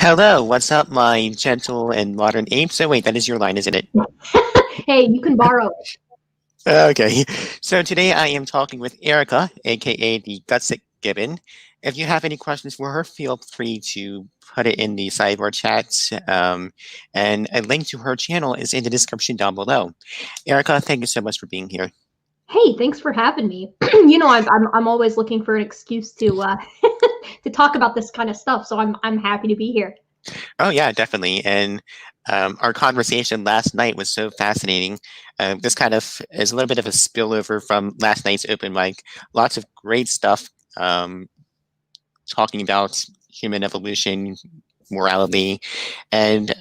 Hello, what's up, my gentle and modern ape? So wait, that is your line, isn't it? Hey, you can borrow it. Okay. So today I am talking with Erika, aka the Gutsick Gibbon. If you have any questions for her, feel free to put it in the sidebar chat. And a link to her channel is in the description down below. Erika, thank you so much for being here. Hey, thanks for having me. I'm always looking for an excuse to to talk about this kind of stuff, so I'm happy to be here. Oh yeah, definitely. And our conversation last night was so fascinating. This kind of is a little bit of a spillover from last night's open mic. Lots of great stuff. Talking about human evolution, morality, and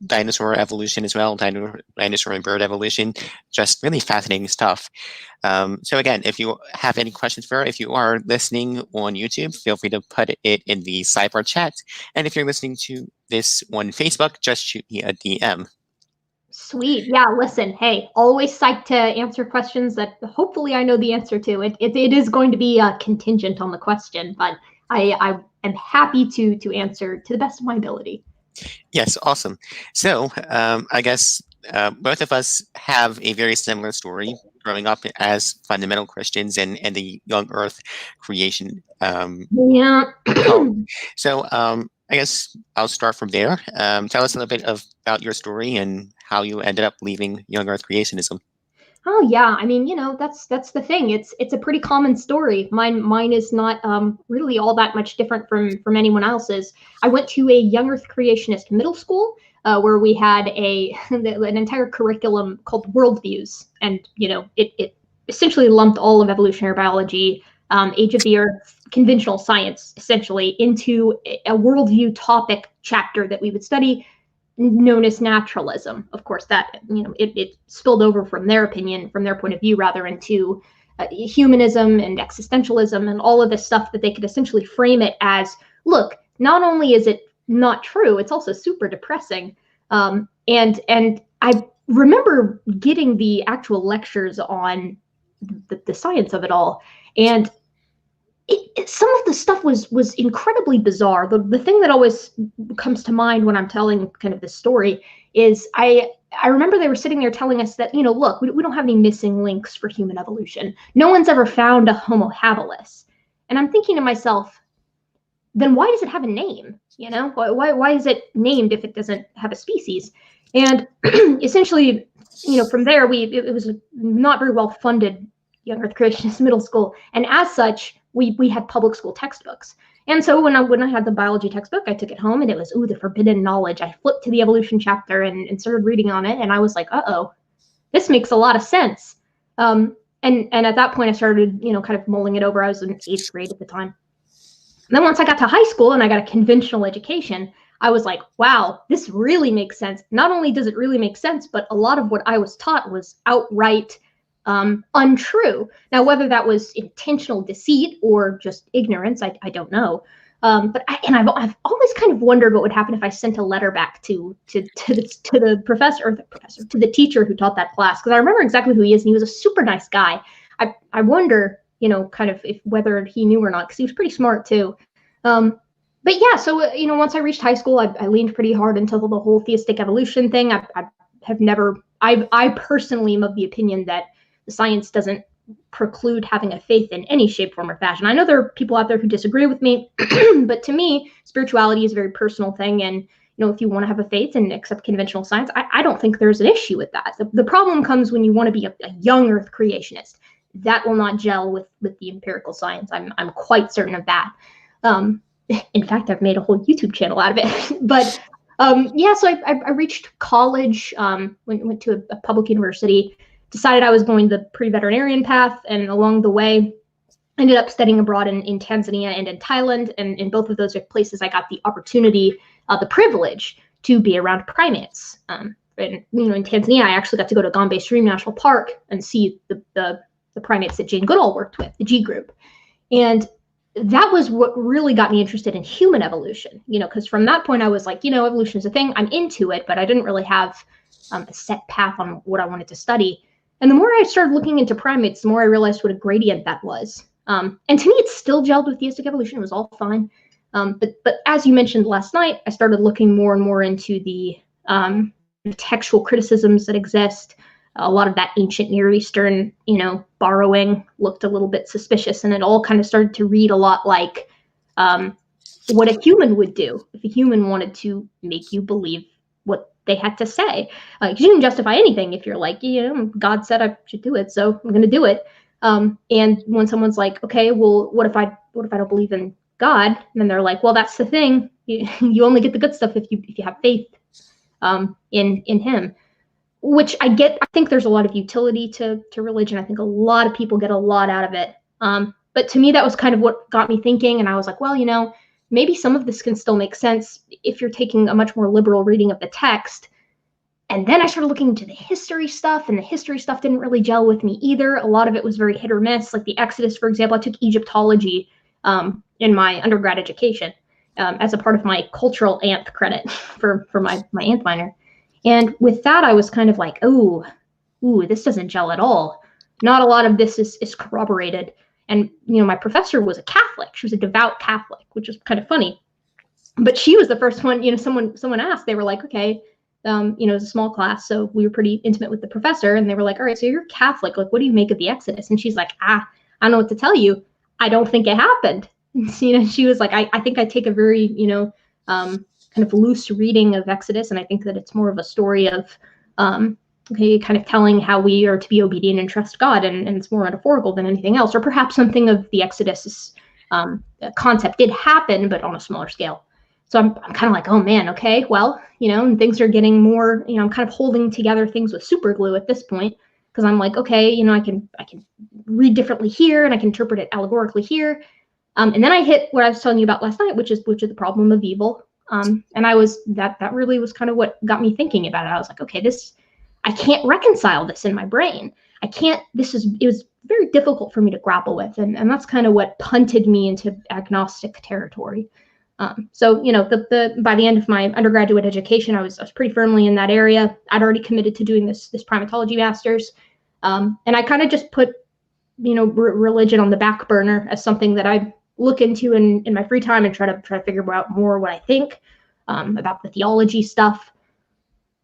dinosaur evolution as well, dinosaur and bird evolution. Just really fascinating stuff. So again, if you have any questions for her, if you are listening on YouTube, feel free to put it in the sidebar chat. And if you're listening to this on Facebook, just shoot me a DM. Sweet. Yeah, listen, hey, always psyched to answer questions that hopefully I know the answer to. It is going to be contingent on the question, but I am happy to answer to the best of my ability. Yes, awesome. So I guess both of us have a very similar story growing up as fundamental Christians and the young earth creation. Yeah. So I guess I'll start from there. Tell us a little bit about your story and how you ended up leaving young earth creationism. Oh yeah, I mean, that's the thing. It's a pretty common story. Mine is not really all that much different from anyone else's. I went to a young Earth creationist middle school where we had an entire curriculum called worldviews, and it essentially lumped all of evolutionary biology, age of the Earth, conventional science, essentially into a worldview topic chapter that we would study, known as naturalism. Of course, that it spilled over from their opinion, from their point of view, rather into humanism and existentialism and all of this stuff that they could essentially frame it as, look, not only is it not true, it's also super depressing. And I remember getting the actual lectures on the science of it all, and some of the stuff was incredibly bizarre. The thing that always comes to mind when I'm telling kind of this story is I remember they were sitting there telling us that, look, we don't have any missing links for human evolution. No one's ever found a Homo habilis. And I'm thinking to myself, then why does it have a name? Why is it named if it doesn't have a species? And essentially, from there, it was a not very well funded young Earth creationist middle school, and as such, we had public school textbooks. And so when I had the biology textbook, I took it home and it was, the forbidden knowledge. I flipped to the evolution chapter and started reading on it, and I was like, uh-oh, this makes a lot of sense. And at that point, I started, kind of mulling it over. I was in 8th grade at the time. And then once I got to high school and I got a conventional education, I was like, wow, this really makes sense. Not only does it really make sense, but a lot of what I was taught was outright untrue. Now, whether that was intentional deceit or just ignorance, I don't know. But I've always kind of wondered what would happen if I sent a letter back to the professor, to the teacher who taught that class, because I remember exactly who he is, and he was a super nice guy. I wonder, kind of whether he knew or not, because he was pretty smart too. But yeah, so once I reached high school, I leaned pretty hard into the whole theistic evolution thing. I personally am of the opinion that the science doesn't preclude having a faith in any shape, form, or fashion. I know there are people out there who disagree with me, but to me, spirituality is a very personal thing. And, if you want to have a faith and accept conventional science, I don't think there's an issue with that. The problem comes when you want to be a young Earth creationist. That will not gel with the empirical science. I'm quite certain of that. In fact, I've made a whole YouTube channel out of it. But yeah, so I reached college, went to a public university, decided I was going the pre-veterinarian path, and along the way, ended up studying abroad in Tanzania and in Thailand. And in both of those places, I got the opportunity, the privilege to be around primates. And in Tanzania, I actually got to go to Gombe Stream National Park and see the primates that Jane Goodall worked with, the G group. And that was what really got me interested in human evolution, because from that point I was like, evolution is a thing, I'm into it, but I didn't really have a set path on what I wanted to study. And the more I started looking into primates, the more I realized what a gradient that was. And to me, it still gelled with theistic evolution. It was all fine. But as you mentioned last night, I started looking more and more into the textual criticisms that exist. A lot of that ancient Near Eastern, borrowing looked a little bit suspicious, and it all kind of started to read a lot like what a human would do if a human wanted to make you believe what they had to say. You can justify anything if you're like, God said I should do it, so I'm going to do it. And when someone's like, okay, well, what if I don't believe in God? And then they're like, well, that's the thing. You only get the good stuff if you have faith in Him. Which I get. I think there's a lot of utility to religion. I think a lot of people get a lot out of it. But to me, that was kind of what got me thinking. And I was like, well, maybe some of this can still make sense if you're taking a much more liberal reading of the text. And then I started looking into the history stuff, and the history stuff didn't really gel with me either. A lot of it was very hit or miss. Like the Exodus, for example, I took Egyptology in my undergrad education as a part of my cultural anth credit for my anth minor. And with that, I was kind of like, ooh, this doesn't gel at all. Not a lot of this is corroborated. And, my professor was a Catholic. She was a devout Catholic, which is kind of funny. But she was the first one, someone asked, they were like, okay, it was a small class, so we were pretty intimate with the professor. And they were like, all right, so you're Catholic. Like, what do you make of the Exodus? And she's like, I don't know what to tell you. I don't think it happened. She was like, I think I take a very, kind of loose reading of Exodus, and I think that it's more of a story of kind of telling how we are to be obedient and trust God, and it's more metaphorical than anything else. Or perhaps something of the Exodus concept did happen, but on a smaller scale. So I'm kind of like, oh man, okay, well, and things are getting more, I'm kind of holding together things with super glue at this point, because I'm like, okay, I can read differently here, and I can interpret it allegorically here. And then I hit what I was telling you about last night, which is the problem of evil. And that really was kind of what got me thinking about it. I was like, okay, I can't reconcile this in my brain. It was very difficult for me to grapple with. And that's kind of what punted me into agnostic territory. So, by the end of my undergraduate education, I was pretty firmly in that area. I'd already committed to doing this primatology master's. And I kind of just put, religion on the back burner as something that I look into in my free time and try to figure out more what I think about the theology stuff.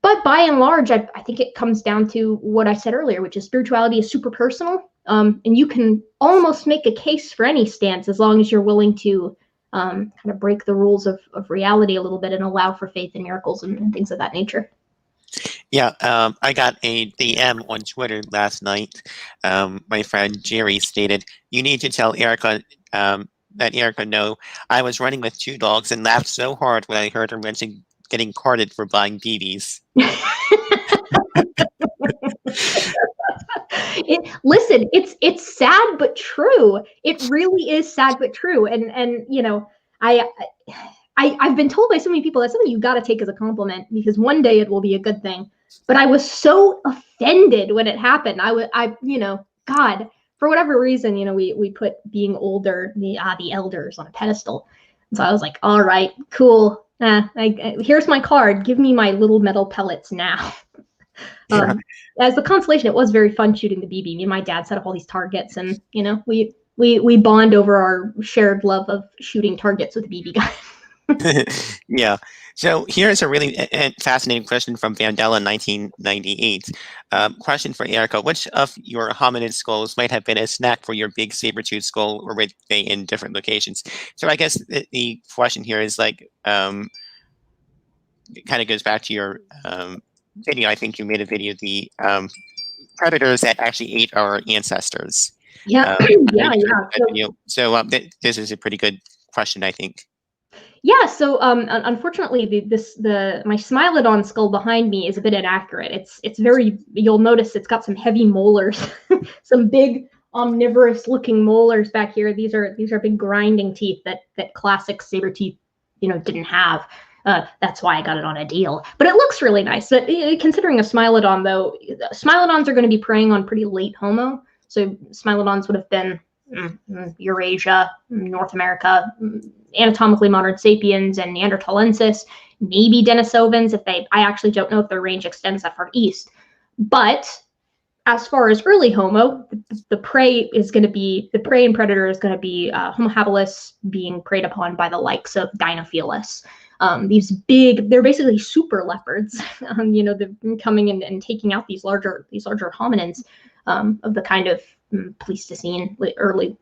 But by and large, I think it comes down to what I said earlier, which is spirituality is super personal. And you can almost make a case for any stance as long as you're willing to kind of break the rules of reality a little bit and allow for faith in miracles and things of that nature. Yeah, I got a DM on Twitter last night. My friend Jerry stated, "You need to tell Erika let Erika know I was running with 2 dogs and laughed so hard when I heard her mention getting carded for buying BBs." Listen, it's sad but true. It really is sad but true. And I've been told by so many people that's something you got to take as a compliment, because one day it will be a good thing. But I was so offended when it happened. God, for whatever reason, we put being older, the elders, on a pedestal. And so I was like, all right, cool. Here's my card. Give me my little metal pellets now. As the consolation, it was very fun shooting the BB. Me and my dad set up all these targets, and we bond over our shared love of shooting targets with a BB gun. Yeah. So here's a really fascinating question from Vandella, 1998. Question for Erika: which of your hominid skulls might have been a snack for your big saber-toothed skull, or were they in different locations? So I guess the question here is like, it kind of goes back to your video. I think you made a video, the predators that actually ate our ancestors. Yeah, So this is a pretty good question, I think. Yeah, so unfortunately, my Smilodon skull behind me is a bit inaccurate. It's very, you'll notice it's got some heavy molars, some big omnivorous-looking molars back here. These are big grinding teeth that classic saber teeth, didn't have. That's why I got it on a deal. But it looks really nice. But considering a Smilodon, though, Smilodons are going to be preying on pretty late Homo. So Smilodons would have been Eurasia, North America, anatomically modern sapiens, and Neanderthalensis, maybe Denisovans. I actually don't know if their range extends that far east. But as far as early Homo, the prey and predator is going to be Homo habilis being preyed upon by the likes of Dinofelis. These big, they're basically super leopards. They're coming in and taking out these larger hominins of the kind of Pleistocene, early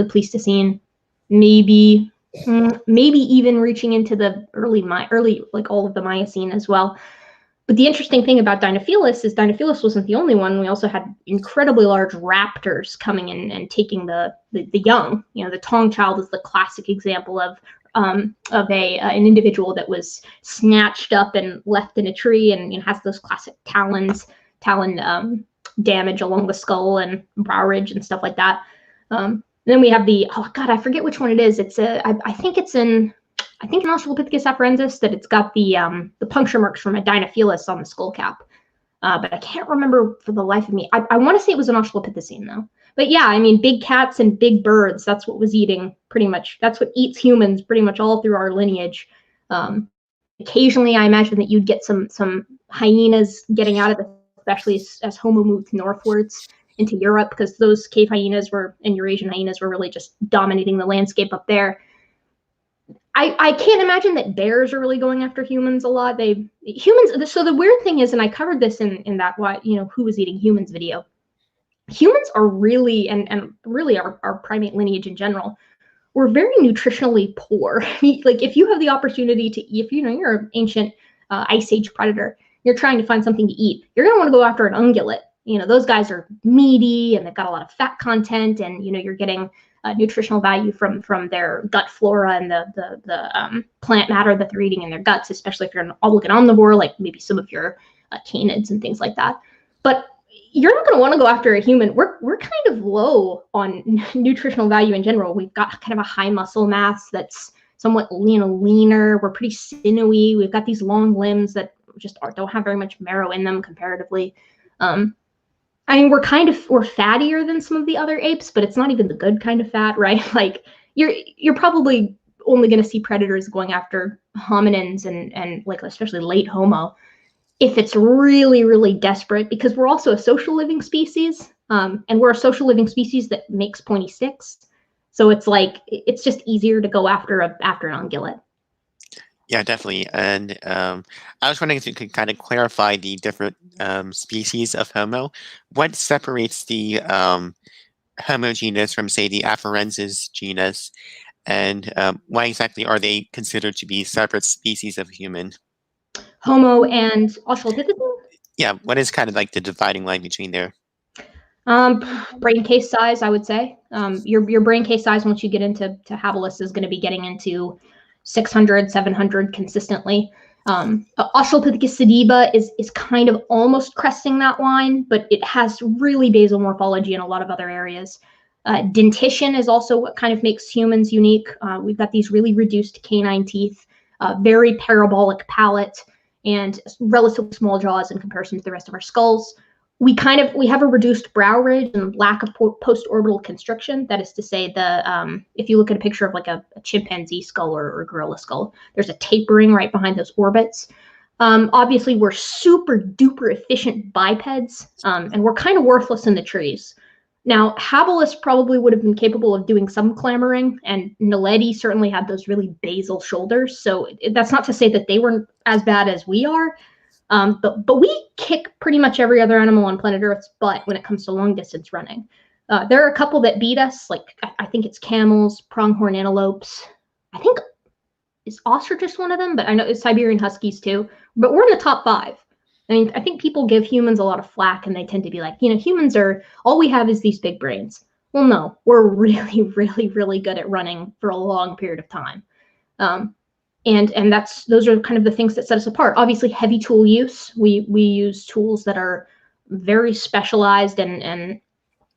Pleistocene, maybe even reaching into the early like all of the Miocene as well. But the interesting thing about Dinofelis is Dinofelis wasn't the only one. We also had incredibly large raptors coming in and taking the young. The Tong child is the classic example of an individual that was snatched up and left in a tree, and has those classic talon damage along the skull and brow ridge and stuff like that. Then we have I forget which one it is. I think in Australopithecus afarensis that it's got the puncture marks from a Dinofelis on the skull cap. But I can't remember for the life of me. I want to say it was an Australopithecine though. But yeah, big cats and big birds, that's what was eating pretty much. That's what eats humans pretty much all through our lineage. Occasionally, I imagine that you'd get some hyenas getting out of it, especially as Homo moved northwards into Europe, because those cave hyenas and Eurasian hyenas were really just dominating the landscape up there. I can't imagine that bears are really going after humans a lot. So the weird thing is, and I covered this in that who was eating humans video. Humans are really, and really our primate lineage in general, we're very nutritionally poor. Like if you have the opportunity to eat, if you're an ancient ice age predator, you're trying to find something to eat, you're going to want to go after an ungulate. Those guys are meaty and they've got a lot of fat content, and you're getting nutritional value from their gut flora and the plant matter that they're eating in their guts, especially if you're an obligate omnivore, like maybe some of your canids and things like that. But you're not going to want to go after a human. We're kind of low on nutritional value in general. We've got kind of a high muscle mass that's somewhat leaner. We're pretty sinewy. We've got these long limbs that just don't have very much marrow in them comparatively. We're fattier than some of the other apes, but it's not even the good kind of fat, right? Like you're probably only going to see predators going after hominins and like especially late Homo if it's really, really desperate, because we're also a social living species, and we're a social living species that makes pointy sticks. So it's just easier to go after an ungulate. Yeah, definitely. And I was wondering if you could kind of clarify the different species of Homo. What separates the Homo genus from, say, the Afarensis genus? And why exactly are they considered to be separate species of human? Homo and Australopithecus? Yeah, what is kind of like the dividing line between there? Brain case size, I would say. Your brain case size, once you get into habilis, is going to be getting into 600, 700 consistently. Australopithecus sediba is kind of almost cresting that line, but it has really basal morphology in a lot of other areas. Dentition is also what kind of makes humans unique. We've got these really reduced canine teeth, very parabolic palate, and relatively small jaws in comparison to the rest of our skulls. We have a reduced brow ridge and lack of post-orbital constriction. That is to say, if you look at a picture of like a chimpanzee skull or a gorilla skull, there's a tapering right behind those orbits. Obviously, we're super duper efficient bipeds, and we're kind of worthless in the trees. Now, habilis probably would have been capable of doing some clambering, and Naledi certainly had those really basal shoulders. So that's not to say that they weren't as bad as we are. But we kick pretty much every other animal on planet Earth's butt when it comes to long distance running. There are a couple that beat us, like I think it's camels, pronghorn antelopes. I think is ostriches one of them, but I know it's Siberian huskies too. But we're in the top 5. I think people give humans a lot of flack, and they tend to be like, humans are, all we have is these big brains. Well, no, we're really, really, really good at running for a long period of time. And those are kind of the things that set us apart. Obviously, heavy tool use. We use tools that are very specialized, and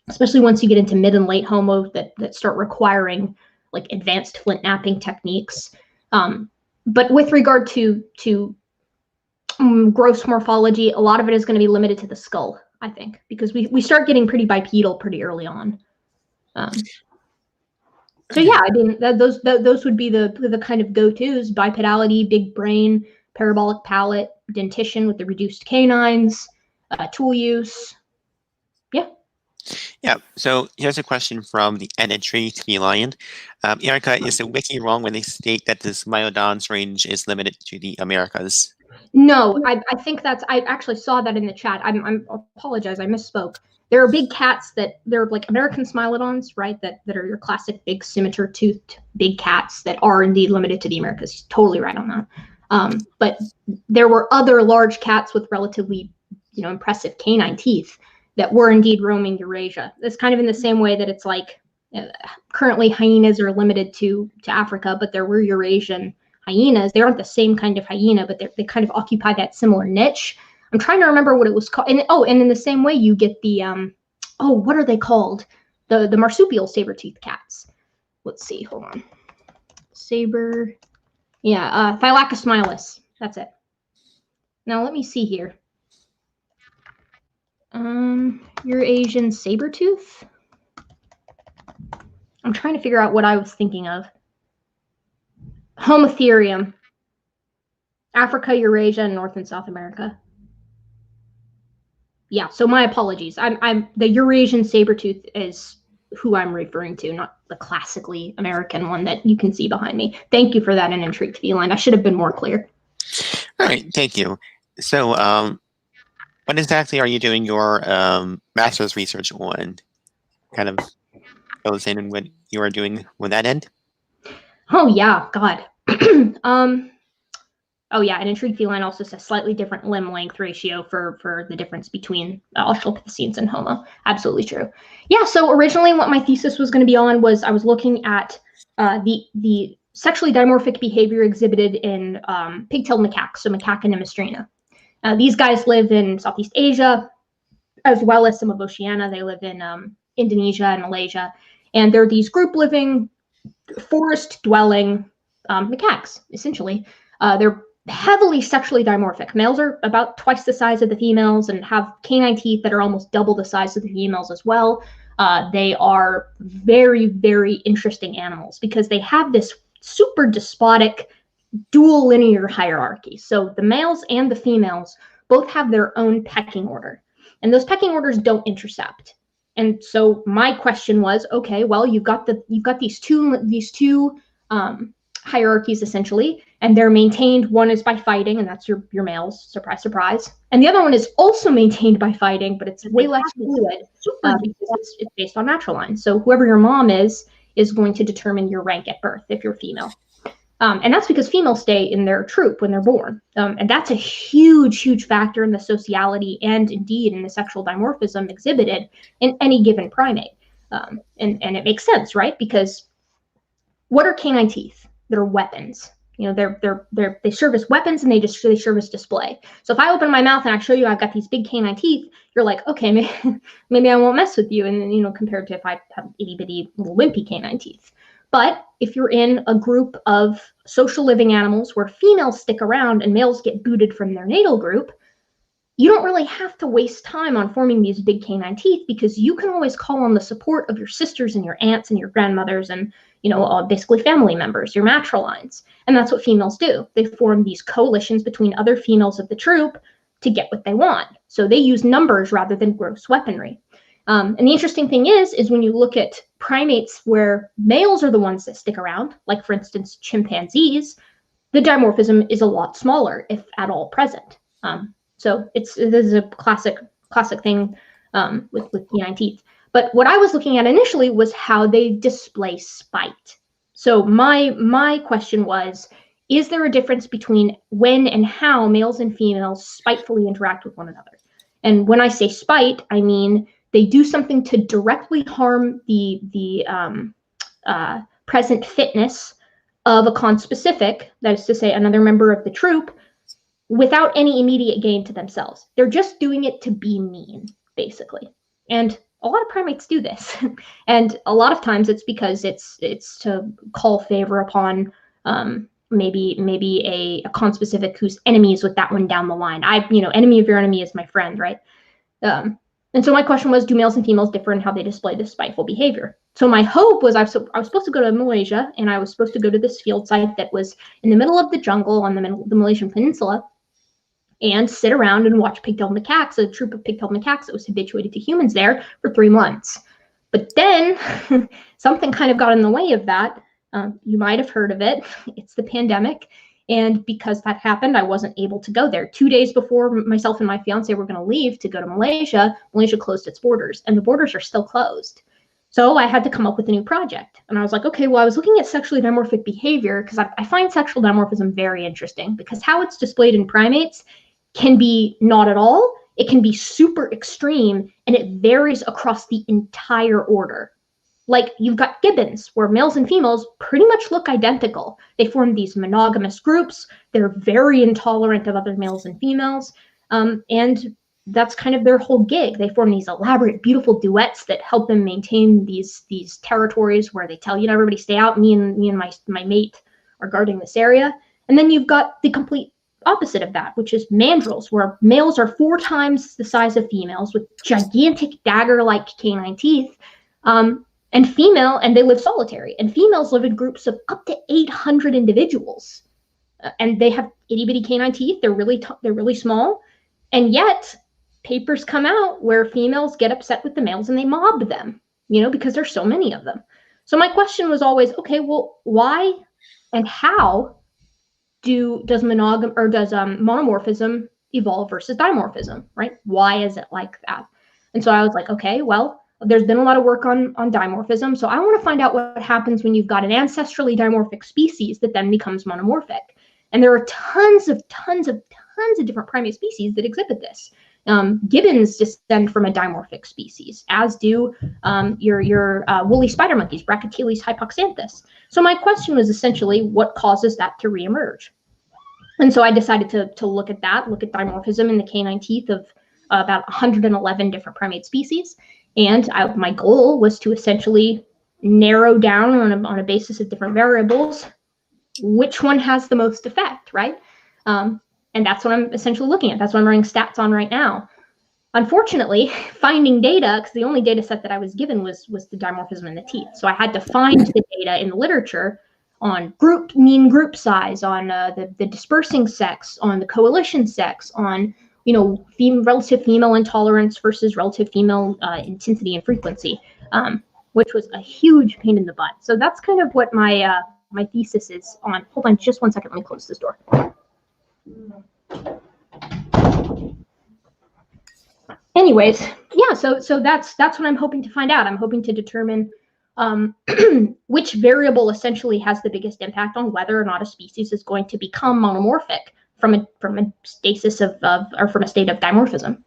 especially once you get into mid and late Homo that start requiring like advanced flint knapping techniques. But with regard to gross morphology, a lot of it is going to be limited to the skull, I think, because we start getting pretty bipedal pretty early on. So yeah, those would be the kind of go-tos: bipedality, big brain, parabolic palate, dentition with the reduced canines, tool use. Yeah. So here's a question from the entry to the lion. Erika, is the wiki wrong when they state that this Myodon's range is limited to the Americas? No, I think that's, I actually saw that in the chat. I apologize, I misspoke. There are big cats that they're like American Smilodons, right? That are your classic big scimitar toothed big cats that are indeed limited to the Americas. He's totally right on that. But there were other large cats with relatively, impressive canine teeth that were indeed roaming Eurasia. It's kind of in the same way that it's like currently hyenas are limited to Africa, but there were Eurasian hyenas. They aren't the same kind of hyena, but they kind of occupy that similar niche. I'm trying to remember what it was called. And in the same way you get the what are they called? The marsupial saber-toothed cats. Let's see, hold on. Saber, yeah, Thylacosmilus. That's it. Now let me see here. Eurasian saber-tooth. I'm trying to figure out what I was thinking of. Homotherium. Africa, Eurasia, and North and South America. Yeah, so my apologies. I'm the Eurasian saber-tooth is who I'm referring to, not the classically American one that you can see behind me. Thank you for that and intrigue feline. I should have been more clear. All right, thank you. So, what exactly are you doing your master's research on? Kind of goes in and what you are doing with that end? Oh yeah, God. Oh yeah, an intrigue feline also says slightly different limb length ratio for the difference between Australopithecines and Homo. Absolutely true. Yeah, so originally what my thesis was going to be on was I was looking at the sexually dimorphic behavior exhibited in pigtailed macaques, so Macaca nymostrina. These guys live in Southeast Asia, as well as some of Oceania. They live in Indonesia and Malaysia, and they're these group-living, forest-dwelling macaques, essentially. They're heavily sexually dimorphic. Males are about twice the size of the females and have canine teeth that are almost double the size of the females as well. They are very, very interesting animals because they have this super despotic dual linear hierarchy. So the males and the females both have their own pecking order, and those pecking orders don't intercept. And so my question was, okay, well, you've got these two hierarchies essentially, and they're maintained. One is by fighting, and that's your males, surprise, surprise. And the other one is also maintained by fighting, but it's way less fluid because it's based on natural lines. So whoever your mom is going to determine your rank at birth if you're female. And that's because females stay in their troop when they're born. And that's a huge, huge factor in the sociality and indeed in the sexual dimorphism exhibited in any given primate. And it makes sense, right? Because what are canine teeth? They're weapons. They serve as weapons, and they serve as display. So if I open my mouth and I show you I've got these big canine teeth, you're like, okay, maybe I won't mess with you. And compared to if I have itty bitty little wimpy canine teeth. But if you're in a group of social living animals where females stick around and males get booted from their natal group, you don't really have to waste time on forming these big canine teeth because you can always call on the support of your sisters and your aunts and your grandmothers and basically family members, your matrilines. And that's what females do. They form these coalitions between other females of the troop to get what they want. So they use numbers rather than gross weaponry. And the interesting thing is when you look at primates where males are the ones that stick around, like for instance, chimpanzees, the dimorphism is a lot smaller, if at all present. So this is a classic thing with canine teeth. But what I was looking at initially was how they display spite. So my question was, is there a difference between when and how males and females spitefully interact with one another? And when I say spite, I mean they do something to directly harm the present fitness of a conspecific, that is to say, another member of the troop, without any immediate gain to themselves. They're just doing it to be mean, basically. And a lot of primates do this. And a lot of times it's because it's to call favor upon maybe a conspecific who's enemies with that one down the line. Enemy of your enemy is my friend, right? And so my question was, do males and females differ in how they display this spiteful behavior? So my hope was I was supposed to go to Malaysia, and I was supposed to go to this field site that was in the middle of the jungle on the Malaysian peninsula. and sit around and watch pigtailed macaques, a troop of pigtailed macaques that was habituated to humans there for 3 months. But then something kind of got in the way of that. You might have heard of it. It's the pandemic. And because that happened, I wasn't able to go there. 2 days before myself and my fiance were going to leave to go to Malaysia, Malaysia closed its borders, and the borders are still closed. So I had to come up with a new project. And I was like, okay, well, I was looking at sexually dimorphic behavior because I find sexual dimorphism very interesting, because how it's displayed in primates can be not at all. It can be super extreme, and it varies across the entire order. Like, you've got gibbons, where males and females pretty much look identical. They form these monogamous groups. They're very intolerant of other males and females. And that's kind of their whole gig. They form these elaborate, beautiful duets that help them maintain these territories where they tell, you know, everybody stay out. Me and my mate are guarding this area. And then you've got the complete opposite of that, which is mandrills, where males are 4 times the size of females with gigantic dagger-like canine teeth. And they live solitary. And females live in groups of up to 800 individuals. And they have itty-bitty canine teeth. They're really small. And yet, papers come out where females get upset with the males and they mob them, you know, because there's so many of them. So my question was always, okay, well, why and how does monomorphism evolve versus dimorphism, right? Why is it like that? And so I was like, okay, well, there's been a lot of work on dimorphism. So I want to find out what happens when you've got an ancestrally dimorphic species that then becomes monomorphic. And there are tons of different primate species that exhibit this. Gibbons descend from a dimorphic species, as do your woolly spider monkeys, Brachyteles hypoxanthus. So my question was essentially, what causes that to reemerge? And so I decided to look at dimorphism in the canine teeth of about 111 different primate species. And my goal was to essentially narrow down on a basis of different variables which one has the most effect, right? And that's what I'm essentially looking at. That's what I'm running stats on right now. Unfortunately, finding data, because the only data set that I was given was the dimorphism in the teeth. So I had to find the data in the literature on mean group size, on the dispersing sex, on the coalition sex, on relative female intolerance versus relative female intensity and frequency, which was a huge pain in the butt. So that's kind of what my my thesis is on. Hold on just one second. Let me close this door. Anyways, yeah, so that's what I'm hoping to find out. I'm hoping to determine which variable essentially has the biggest impact on whether or not a species is going to become monomorphic from a stasis or from a state of dimorphism.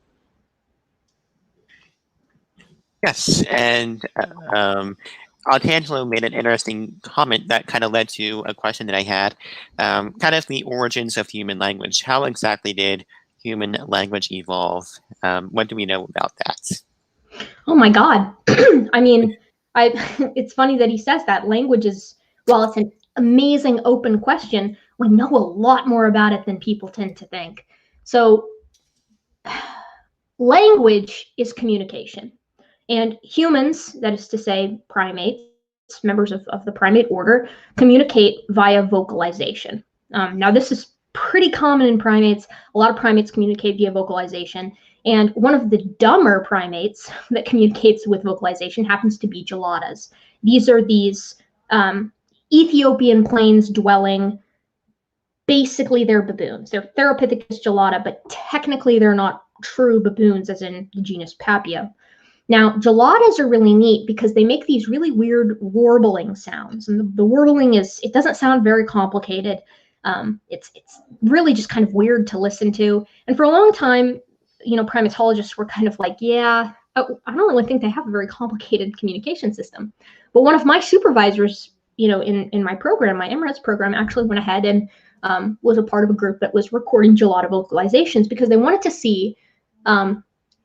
Yes, and Angelo made an interesting comment that kind of led to a question that I had, kind of the origins of human language. How exactly did human language evolve? What do we know about that? Oh my God. I mean, it's funny that he says that. Language is, while it's an amazing open question, we know a lot more about it than people tend to think. So language is communication. And humans, that is to say primates, members of the primate order, communicate via vocalization. Now, this is pretty common in primates. A lot of primates communicate via vocalization. And one of the dumber primates that communicates with vocalization happens to be geladas. These are these Ethiopian plains dwelling, basically they're baboons. They're Therapithecus gelada, but technically they're not true baboons as in the genus Papio. Now, geladas are really neat because they make these really weird warbling sounds. And the warbling it doesn't sound very complicated. It's really just kind of weird to listen to. And for a long time, primatologists were kind of like, yeah, I don't really think they have a very complicated communication system. But one of my supervisors, in my program, my MRES program, actually went ahead and was a part of a group that was recording gelada vocalizations because they wanted to see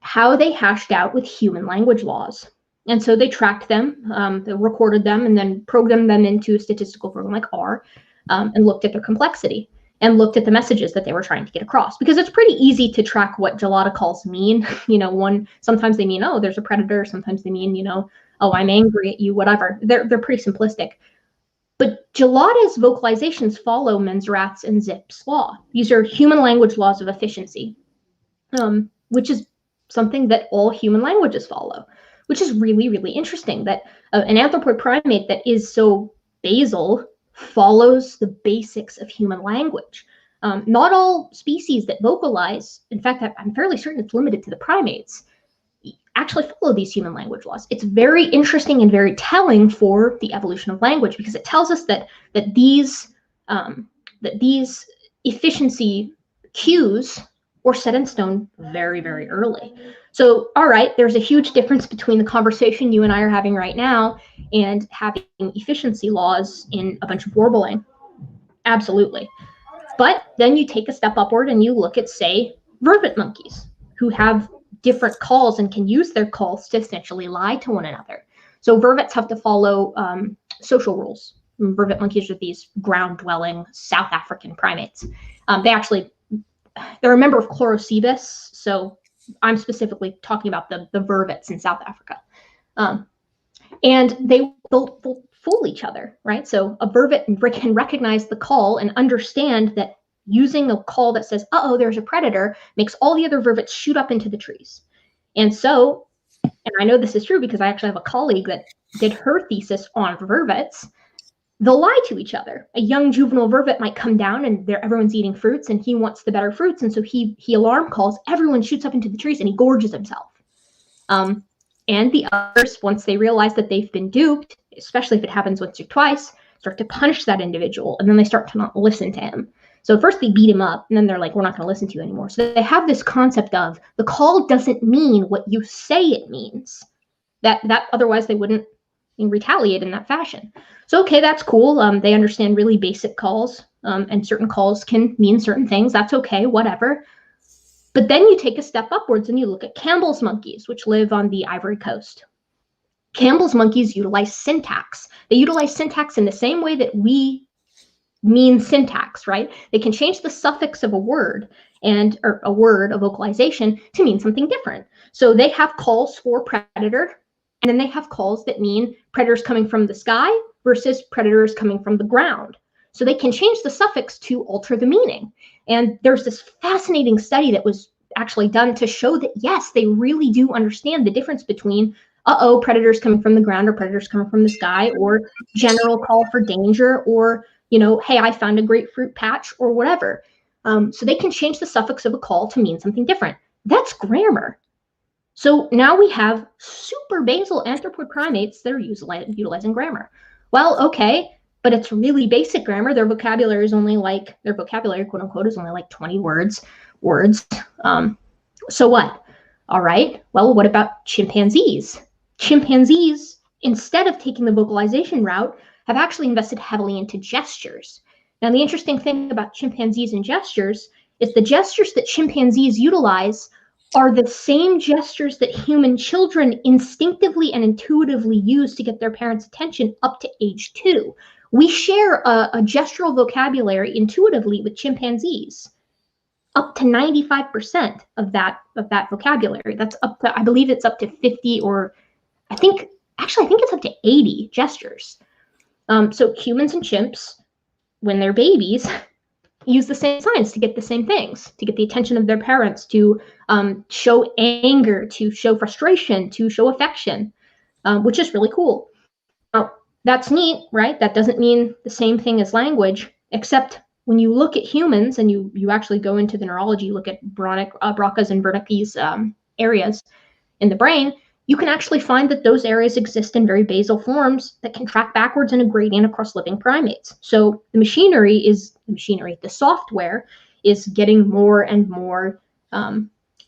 how they hashed out with human language laws. And so they tracked them, they recorded them, and then programmed them into a statistical program like R, and looked at their complexity and looked at the messages that they were trying to get across. Because it's pretty easy to track what gelada calls mean. Sometimes they mean, oh, there's a predator. Sometimes they mean, oh, I'm angry at you, whatever. They're pretty simplistic. But Gelada's vocalizations follow Menzerat's and Zipf's law. These are human language laws of efficiency, which is something that all human languages follow, which is really, really interesting that an anthropoid primate that is so basal follows the basics of human language. Not all species that vocalize, in fact, I'm fairly certain it's limited to the primates, actually follow these human language laws. It's very interesting and very telling for the evolution of language, because it tells us that these efficiency cues were set in stone very, very early. So, all right, there's a huge difference between the conversation you and I are having right now and having efficiency laws in a bunch of warbling. Absolutely. But then you take a step upward and you look at, say, vervet monkeys, who have different calls and can use their calls to essentially lie to one another. So vervets have to follow social rules. Vervet monkeys are these ground-dwelling South African primates. They're a member of Chlorocebus, so I'm specifically talking about the vervets in South Africa. And they'll fool each other, right? So a vervet can recognize the call and understand that using a call that says, uh-oh, there's a predator, makes all the other vervets shoot up into the trees. And so, and I know this is true because I actually have a colleague that did her thesis on vervets, they'll lie to each other. A young juvenile vervet might come down and everyone's eating fruits and he wants the better fruits. And so he alarm calls, everyone shoots up into the trees and he gorges himself. And the others, once they realize that they've been duped, especially if it happens once or twice, start to punish that individual, and then they start to not listen to him. So first they beat him up, and then they're like, we're not going to listen to you anymore. So they have this concept of the call doesn't mean what you say it means. That otherwise they wouldn't retaliate in that fashion. So okay, that's cool. They understand really basic calls, and certain calls can mean certain things. That's okay, whatever. But then you take a step upwards and you look at Campbell's monkeys, which live on the Ivory Coast. Campbell's monkeys utilize syntax. They utilize syntax in the same way that we mean syntax, right? They can change the suffix of a word or a word, a vocalization, to mean something different. So they have calls for predator, and then they have calls that mean predators coming from the sky versus predators coming from the ground. So they can change the suffix to alter the meaning. And there's this fascinating study that was actually done to show that, yes, they really do understand the difference between, uh-oh, predators coming from the ground or predators coming from the sky, or general call for danger, or, you know, hey, I found a grapefruit patch, or whatever. So they can change the suffix of a call to mean something different. That's grammar. So now we have super basal anthropoid primates that are utilizing grammar. Well, okay, but it's really basic grammar. Their vocabulary, quote unquote, is only like 20 words. So what? All right, well, what about chimpanzees? Chimpanzees, instead of taking the vocalization route, have actually invested heavily into gestures. Now, the interesting thing about chimpanzees and gestures is the gestures that chimpanzees utilize are the same gestures that human children instinctively and intuitively use to get their parents' attention up to age 2. We share a gestural vocabulary intuitively with chimpanzees. Up to 95% of that vocabulary. That's up to, I believe it's up to 50, or I think it's up to 80 gestures. So humans and chimps, when they're babies, use the same signs to get the same things, to get the attention of their parents, to show anger, to show frustration, to show affection, which is really cool. Now, that's neat, right? That doesn't mean the same thing as language, except when you look at humans and you actually go into the neurology, look at Broca's and Wernicke's areas in the brain, you can actually find that those areas exist in very basal forms that can track backwards in a gradient across living primates. So the software is getting more and more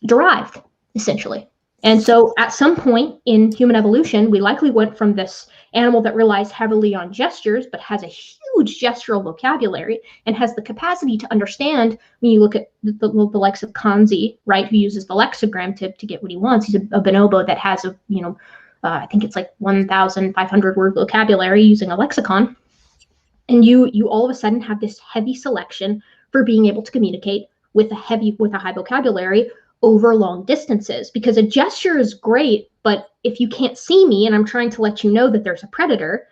derived, essentially. And so at some point in human evolution, we likely went from this animal that relies heavily on gestures, but has a huge gestural vocabulary and has the capacity to understand. When you look at the likes of Kanzi, right, who uses the lexigram to get what he wants. He's a bonobo that has I think it's like 1,500 word vocabulary using a lexicon. And you all of a sudden have this heavy selection for being able to communicate with a high vocabulary over long distances, because a gesture is great, but if you can't see me and I'm trying to let you know that there's a predator,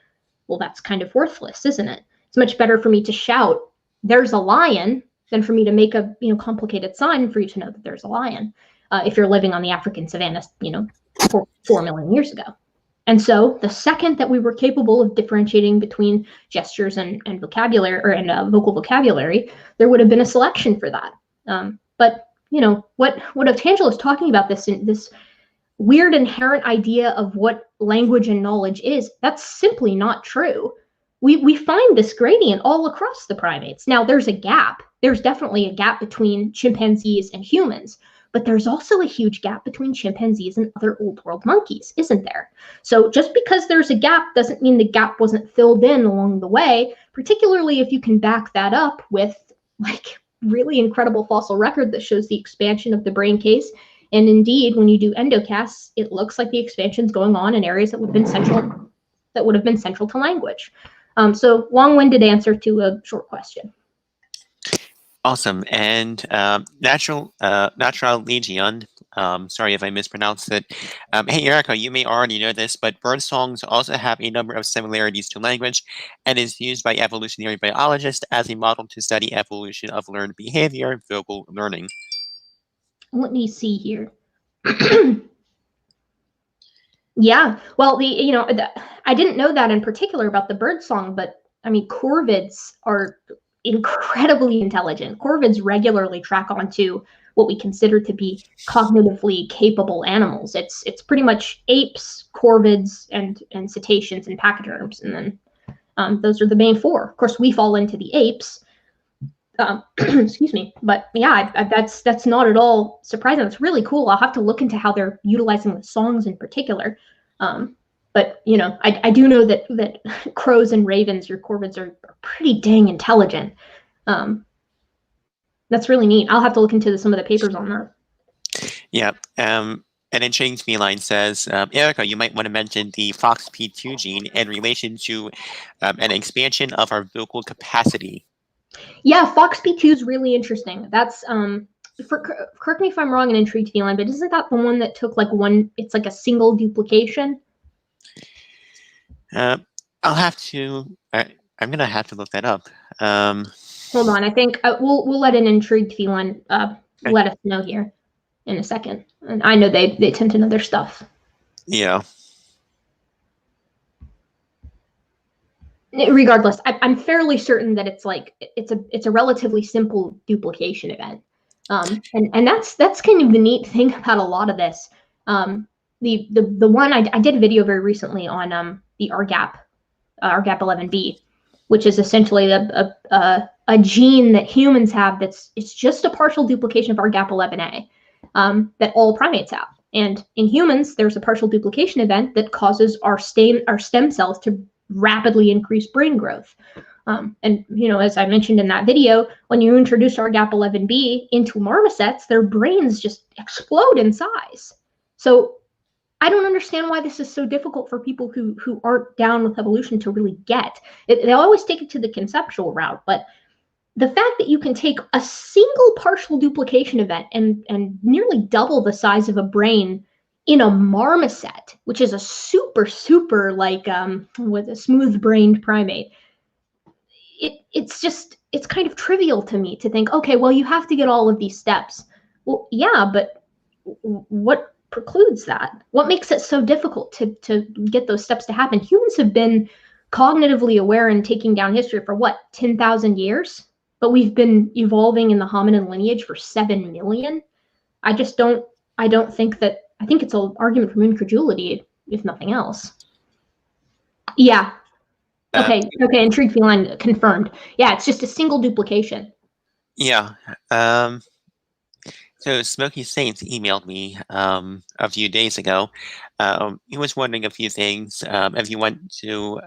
well, that's kind of worthless, isn't it? It's much better for me to shout, "There's a lion," than for me to make a complicated sign for you to know that there's a lion. If you're living on the African savannah, 4 million years ago. And so the second that we were capable of differentiating between gestures and vocabulary, or vocal vocabulary, there would have been a selection for that. But what Otangelo is talking about, this weird inherent idea of what language and knowledge is, that's simply not true. We find this gradient all across the primates. Now, there's a gap. There's definitely a gap between chimpanzees and humans, but there's also a huge gap between chimpanzees and other old world monkeys, isn't there? So just because there's a gap doesn't mean the gap wasn't filled in along the way, particularly if you can back that up with really incredible fossil record that shows the expansion of the brain case. And indeed, when you do endocasts, it looks like the expansion's going on in areas that would have been central to language. So long-winded answer to a short question. Awesome. And Natural Legion, sorry if I mispronounced it. Hey, Erika, you may already know this, but bird songs also have a number of similarities to language and is used by evolutionary biologists as a model to study evolution of learned behavior, vocal learning. Let me see here. Yeah, well, I didn't know that in particular about the bird song, but I mean, corvids are incredibly intelligent. Corvids regularly track onto what we consider to be cognitively capable animals. It's pretty much apes, corvids, and cetaceans and pachyderms, and then those are the main four. Of course, we fall into the apes. Excuse me, but yeah, that's not at all surprising. It's really cool. I'll have to look into how they're utilizing the songs in particular. But I do know that crows and ravens, your corvids, are pretty dang intelligent. That's really neat. I'll have to look into some of the papers on that. Yeah. And then James Feline says, Erika, you might want to mention the FOXP2 gene in relation to an expansion of our vocal capacity. Yeah, FOXP2 is really interesting. That's correct me if I'm wrong and intrigued, Feline, but isn't that the one that took it's like a single duplication? I'll have to. I'm gonna have to look that up. Hold on, I think we'll let an intrigued feline let us know here in a second. And I know they tend to know their stuff. Yeah. Regardless, I'm fairly certain that it's a relatively simple duplication event, and that's kind of the neat thing about a lot of this. The one I did a video very recently on the RGAP11B, which is essentially a gene that humans have it's just a partial duplication of RGAP11A that all primates have. And in humans, there's a partial duplication event that causes our stem cells to rapidly increase brain growth. And as I mentioned in that video, when you introduce RGAP11B into marmosets, their brains just explode in size. So I don't understand why this is so difficult for people who aren't down with evolution to really get. They always take it to the conceptual route, but the fact that you can take a single partial duplication event and nearly double the size of a brain in a marmoset, which is a super with a smooth-brained primate, it's kind of trivial to me to think, okay, well, you have to get all of these steps. Well, yeah, but what precludes that? What makes it so difficult to get those steps to happen? Humans have been cognitively aware and taking down history for 10,000 years, but we've been evolving in the hominin lineage for 7 million. I think it's an argument from incredulity, if nothing else. Yeah. Okay. Intrigued feline confirmed. Yeah, it's just a single duplication. Yeah. So Smoky Saints emailed me a few days ago. He was wondering a few things. If you want to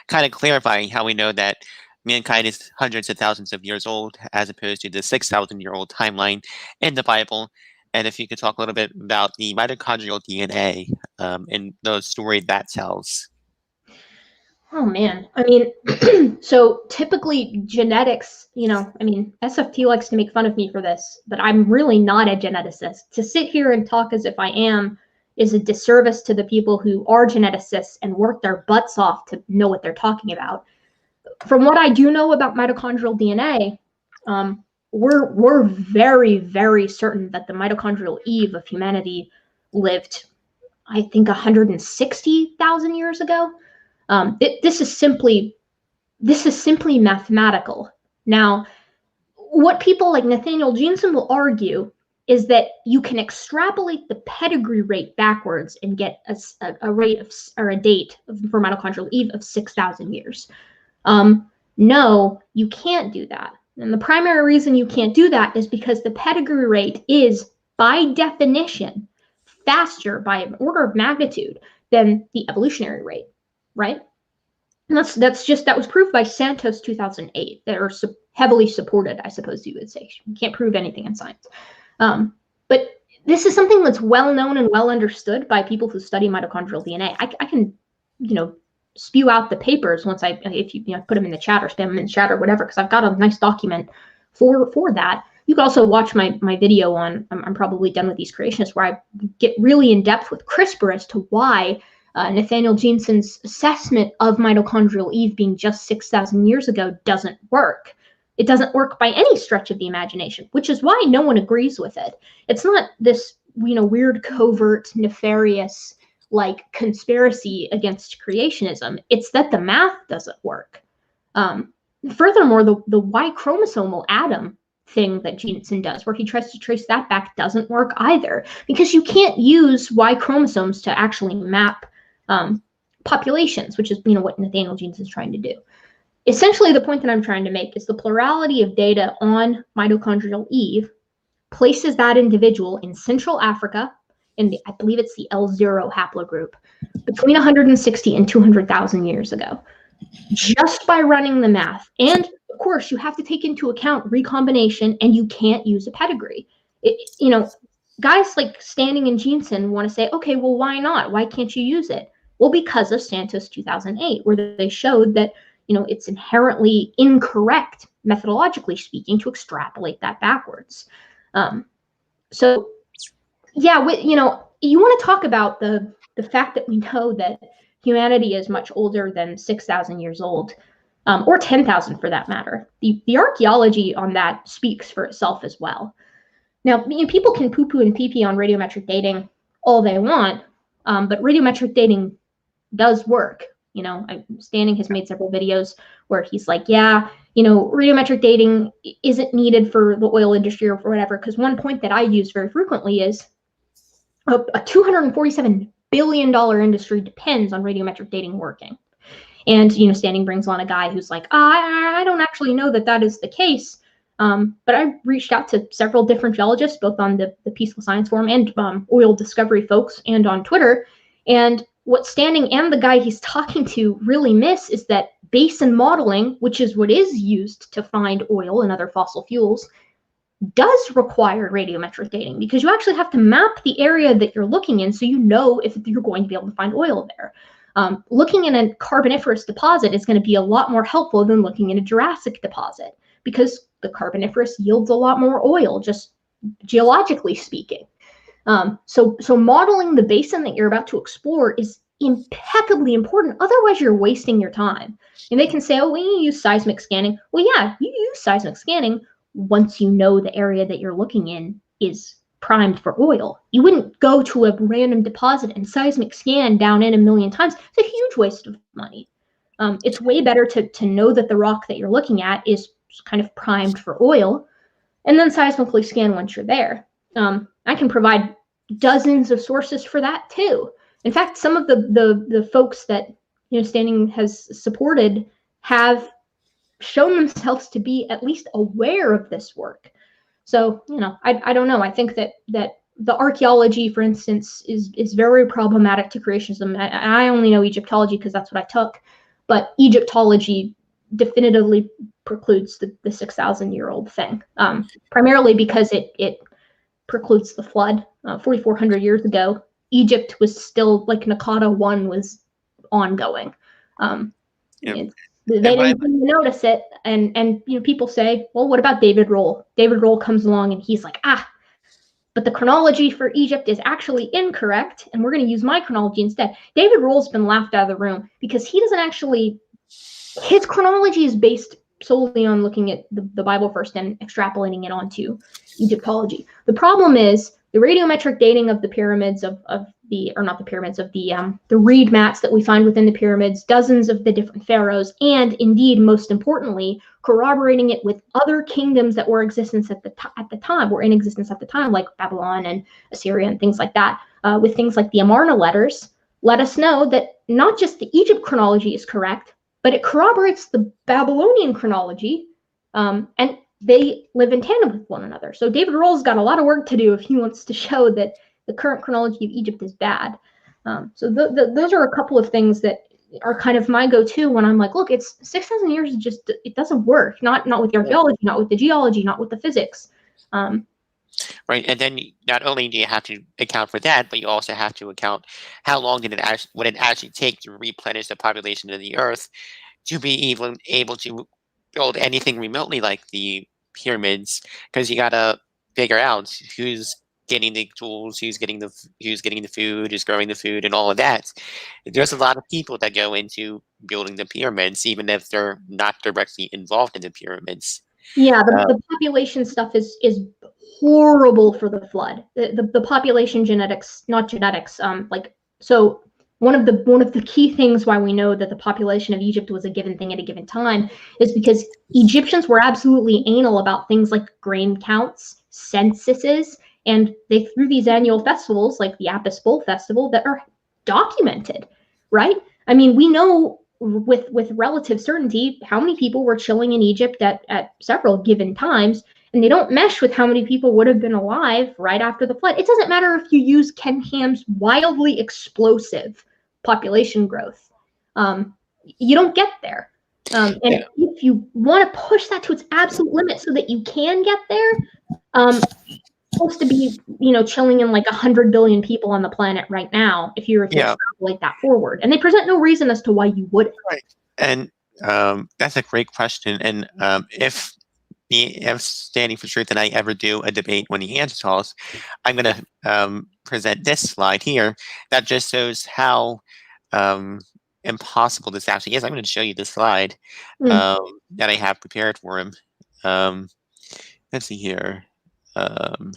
kind of clarify how we know that mankind is hundreds of thousands of years old, as opposed to the 6,000-year-old timeline in the Bible, and if you could talk a little bit about the mitochondrial DNA and the story that tells. Oh man, I mean, so typically genetics, SFT likes to make fun of me for this, but I'm really not a geneticist. To sit here and talk as if I am is a disservice to the people who are geneticists and work their butts off to know what they're talking about. From what I do know about mitochondrial DNA, we're very, very certain that the mitochondrial eve of humanity lived, I think, 160,000 years ago. This is simply mathematical. Now, what people like Nathaniel Jeanson will argue is that you can extrapolate the pedigree rate backwards and get a rate of, or a date for mitochondrial eve of 6,000 years. No, you can't do that. And the primary reason you can't do that is because the pedigree rate is, by definition, faster by an order of magnitude than the evolutionary rate, right? And that was proved by Santos 2008. They're heavily supported, I suppose you would say. You can't prove anything in science. But this is something that's well known and well understood by people who study mitochondrial DNA. I can, spew out the papers once if you put them in the chat or spam them in the chat or whatever, because I've got a nice document for that. You can also watch my video on, I'm probably done with these creationists, where I get really in depth with CRISPR as to why Nathaniel Jeanson's assessment of mitochondrial eve being just 6,000 years ago doesn't work. It doesn't work by any stretch of the imagination, which is why no one agrees with it. It's not this, weird, covert, nefarious, like, conspiracy against creationism. It's that the math doesn't work. Furthermore, the Y chromosomal atom thing that Jeanson does, where he tries to trace that back, doesn't work either, because you can't use Y chromosomes to actually map populations, which is what Nathaniel Jeanson is trying to do. Essentially, the point that I'm trying to make is the plurality of data on mitochondrial eve places that individual in Central Africa, I believe it's the L0 haplogroup, between 160 and 200,000 years ago, just by running the math. And of course, you have to take into account recombination, and you can't use a pedigree. Guys like Standing and Jeanson want to say, okay, well, why not? Why can't you use it? Well, because of Santos 2008, where they showed that, it's inherently incorrect, methodologically speaking, to extrapolate that backwards. So, yeah, you want to talk about the fact that we know that humanity is much older than 6,000 years old, or 10,000 for that matter. The archaeology on that speaks for itself as well. Now, people can poo-poo and pee-pee on radiometric dating all they want, but radiometric dating does work. Standing has made several videos where he's like, yeah, radiometric dating isn't needed for the oil industry or for whatever, because one point that I use very frequently is a $247 billion industry depends on radiometric dating working. And, Standing brings on a guy who's like, I don't actually know that is the case. But I reached out to several different geologists, both on the Peaceful Science Forum and oil discovery folks, and on Twitter. And what Standing and the guy he's talking to really miss is that basin modeling, which is what is used to find oil and other fossil fuels, does require radiometric dating, because you actually have to map the area that you're looking in so you know if you're going to be able to find oil there. Looking in a Carboniferous deposit is going to be a lot more helpful than looking in a Jurassic deposit, because the Carboniferous yields a lot more oil, just geologically speaking. So modeling the basin that you're about to explore is impeccably important. Otherwise, you're wasting your time. And they can say, oh, we use seismic scanning. Well, yeah, you use seismic scanning once you know the area that you're looking in is primed for oil. You wouldn't go to a random deposit and seismic scan down in a million times. It's a huge waste of money. It's way better to know that the rock that you're looking at is kind of primed for oil, and then seismically scan once you're there. I can provide dozens of sources for that too. In fact, some of the folks that Standing has supported have shown themselves to be at least aware of this work. So, I don't know. I think that the archaeology, for instance, is very problematic to creationism. I only know Egyptology because that's what I took, but Egyptology definitively precludes the 6,000-year-old thing, primarily because it precludes the flood. 4,400 years ago, Egypt was still, like, Nakata 1 was ongoing. They didn't notice it, and people say, well, what about David Rohl? David Rohl comes along and he's like, but the chronology for Egypt is actually incorrect, and we're going to use my chronology instead. David Roll's been laughed out of the room because he doesn't actually, his chronology is based solely on looking at the Bible first and extrapolating it onto Egyptology. The problem is the radiometric dating of the pyramids of the, or not the pyramids, of the reed mats that we find within the pyramids, dozens of the different pharaohs, and indeed, most importantly, corroborating it with other kingdoms that were existence at the time, were in existence at the time, like Babylon and Assyria and things like that, with things like the Amarna letters, let us know that not just the Egypt chronology is correct, but it corroborates the Babylonian chronology, and they live in tandem with one another. So David Roll's got a lot of work to do if he wants to show that the current chronology of Egypt is bad. So those are a couple of things that are kind of my go-to when I'm like, look, it's 6,000 years, it doesn't work. Not with the archaeology, not with the geology, not with the physics. Right, and then not only do you have to account for that, but you also have to account how long would it actually take to replenish the population of the Earth to be even able to build anything remotely like the pyramids, because you gotta figure out who's getting the tools, who's getting the food, who's growing the food, and all of that. There's a lot of people that go into building the pyramids, even if they're not directly involved in the pyramids. Yeah, the population stuff is horrible for the flood. The population genetics, not genetics, so one of the key things why we know that the population of Egypt was a given thing at a given time is because Egyptians were absolutely anal about things like grain counts, censuses, and they threw these annual festivals like the Apis Bull Festival that are documented, right? I mean, we know with relative certainty how many people were chilling in Egypt at several given times, and they don't mesh with how many people would have been alive right after the flood. It doesn't matter if you use Ken Ham's wildly explosive population growth. You don't get there. If you want to push that to its absolute limit so that you can get there, supposed to be, chilling in like 100 billion people on the planet right now, if you extrapolate that forward. And they present no reason as to why you wouldn't. Right. And that's a great question. And if standing for truth and I ever do a debate on the Neanderthals, I'm going to present this slide here that just shows how impossible this actually is. I'm going to show you this slide that I have prepared for him. Let's see here. Pull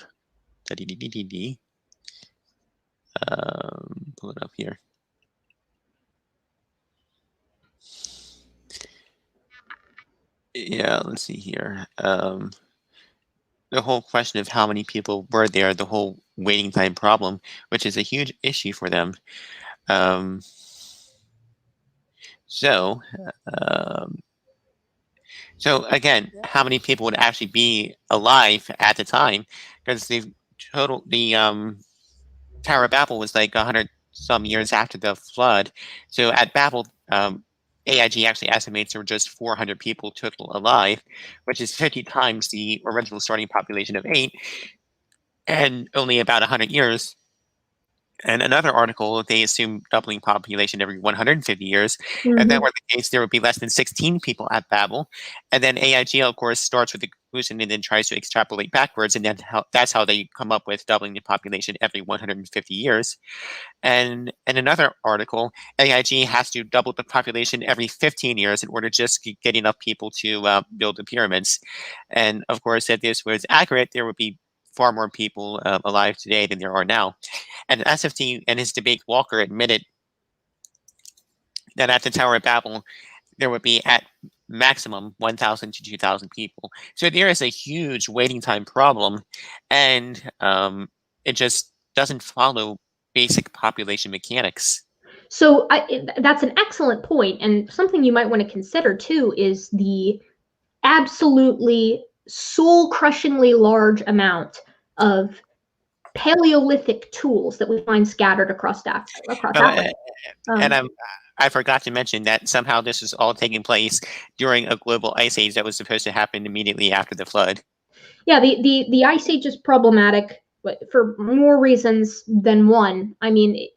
it up here. Yeah, let's see here. The whole question of how many people were there, the whole waiting time problem, which is a huge issue for them. So again, how many people would actually be alive at the time? Because the Tower of Babel was like 100 some years after the flood. So at Babel, AIG actually estimates there were just 400 people total alive, which is 50 times the original starting population of 8, and only about 100 years. And another article, they assume doubling population every 150 years. If that were the case, there would be less than 16 people at Babel. And then AIG, of course, starts with the conclusion and then tries to extrapolate backwards. And then that's how they come up with doubling the population every 150 years. And in another article, AIG has to double the population every 15 years in order to just get enough people to build the pyramids. And of course, if this was accurate, there would be far more people alive today than there are now. And SFT and his debate Walker admitted that at the Tower of Babel, there would be at maximum 1,000 to 2,000 people. So there is a huge waiting time problem, and it just doesn't follow basic population mechanics. So that's an excellent point, and something you might want to consider too is the absolutely soul-crushingly large amount of Paleolithic tools that we find scattered across Africa. And I forgot to mention that somehow this is all taking place during a global ice age that was supposed to happen immediately after the flood. Yeah, the ice age is problematic for more reasons than one. I mean,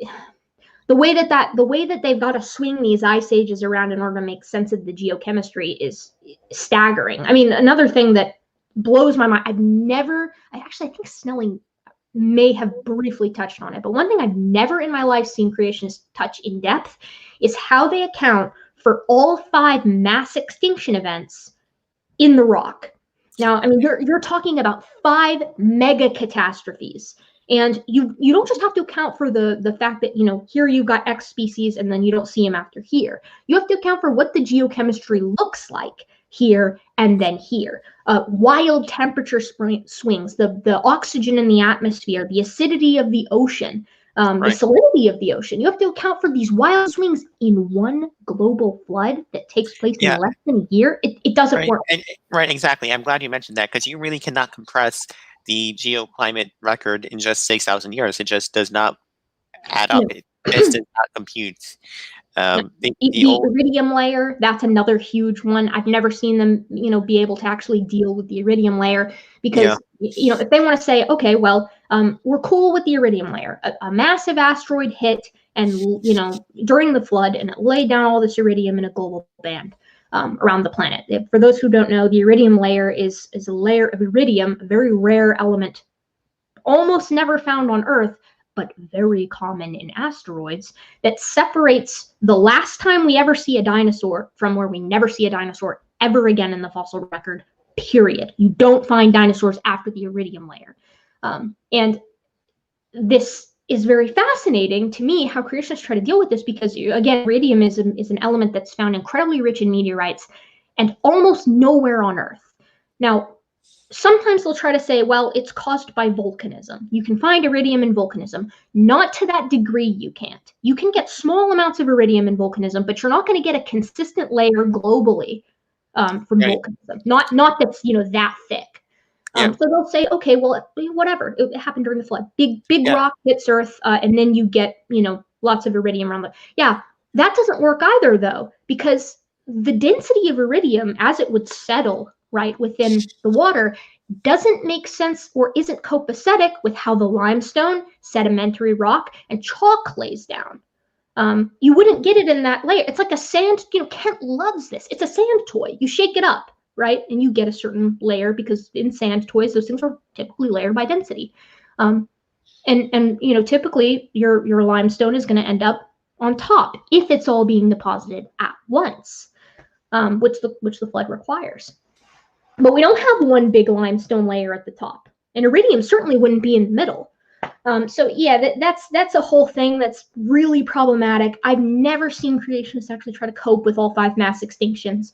the way that they've got to swing these ice ages around in order to make sense of the geochemistry is staggering. I mean, another thing that blows my mind, I think Snelling may have briefly touched on it, but one thing I've never in my life seen creationists touch in depth is how they account for all 5 mass extinction events in the rock. Now, I mean, you're talking about 5 mega catastrophes. And you don't just have to account for the fact that, you know, here you've got X species and then you don't see them after here. You have to account for what the geochemistry looks like here and then here. Wild temperature swings, the oxygen in the atmosphere, the acidity of the ocean, the salinity of the ocean. You have to account for these wild swings in one global flood that takes place in less than a year. It doesn't work. Right, exactly. I'm glad you mentioned that, because you really cannot compress the geoclimate record in just 6,000 years. It just does not add up. It just does not compute. The iridium layer, that's another huge one. I've never seen them, you know, be able to actually deal with the iridium layer, because, you know, if they want to say, okay, well, we're cool with the iridium layer. A massive asteroid hit, and, you know, during the flood, and it laid down all this iridium in a global band around the planet. For those who don't know, the iridium layer is a layer of iridium, a very rare element, almost never found on Earth, but very common in asteroids, that separates the last time we ever see a dinosaur from where we never see a dinosaur ever again in the fossil record, period. You don't find dinosaurs after the iridium layer. And this is very fascinating to me, how creationists try to deal with this, because, again, iridium is an element that's found incredibly rich in meteorites and almost nowhere on Earth. Now, sometimes they'll try to say, well, it's caused by volcanism. You can find iridium in volcanism. Not to that degree, you can't. You can get small amounts of iridium in volcanism, but you're not going to get a consistent layer globally from volcanism. Not that's, you know, that thick. So they'll say, okay, well, whatever. It happened during the flood. Big rock hits Earth, and then you get, you know, lots of iridium around the. That doesn't work either, though, because the density of iridium as it would settle right within the water doesn't make sense, or isn't copacetic with how the limestone, sedimentary rock, and chalk lays down. You wouldn't get it in that layer. It's like a sand, you know, Kent loves this. It's a sand toy. You shake it up, right? And you get a certain layer, because in sand toys, those things are typically layered by density. And you know, typically your limestone is going to end up on top if it's all being deposited at once, which the flood requires. But we don't have one big limestone layer at the top, and iridium certainly wouldn't be in the middle. So yeah, that's a whole thing that's really problematic. I've never seen creationists actually try to cope with all 5 mass extinctions,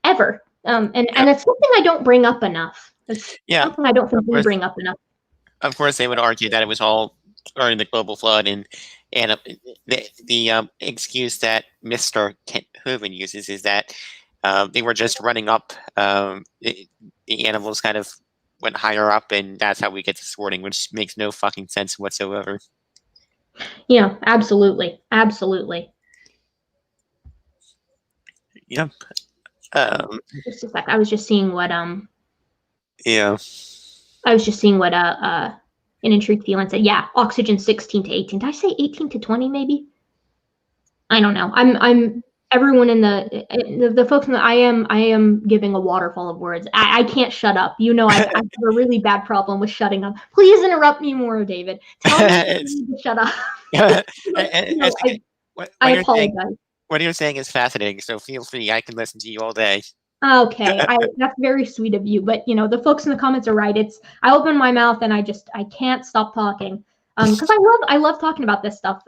ever. And it's something I don't bring up enough. It's something I don't think we bring up enough. Of course, they would argue that it was all during the global flood, and the excuse that Mr. Hooven uses is that they were just running up. The animals kind of went higher up, and that's how we get to sorting, which makes no fucking sense whatsoever. Yeah, absolutely. Yep. Just a sec. I was just seeing what Yeah. I was just seeing what an intrigued feeling said. Yeah, oxygen 16 to 18. Did I say 18 to 20 maybe? I don't know. I'm everyone in the folks in the I am giving a waterfall of words. I can't shut up. You know, I have a really bad problem with shutting up. Please interrupt me more, David. Tell me to shut up. I apologize. What you're saying is fascinating, so feel free. I can listen to you all day. Okay, that's very sweet of you. But you know, the folks in the comments are right. I open my mouth and I can't stop talking because I love talking about this stuff.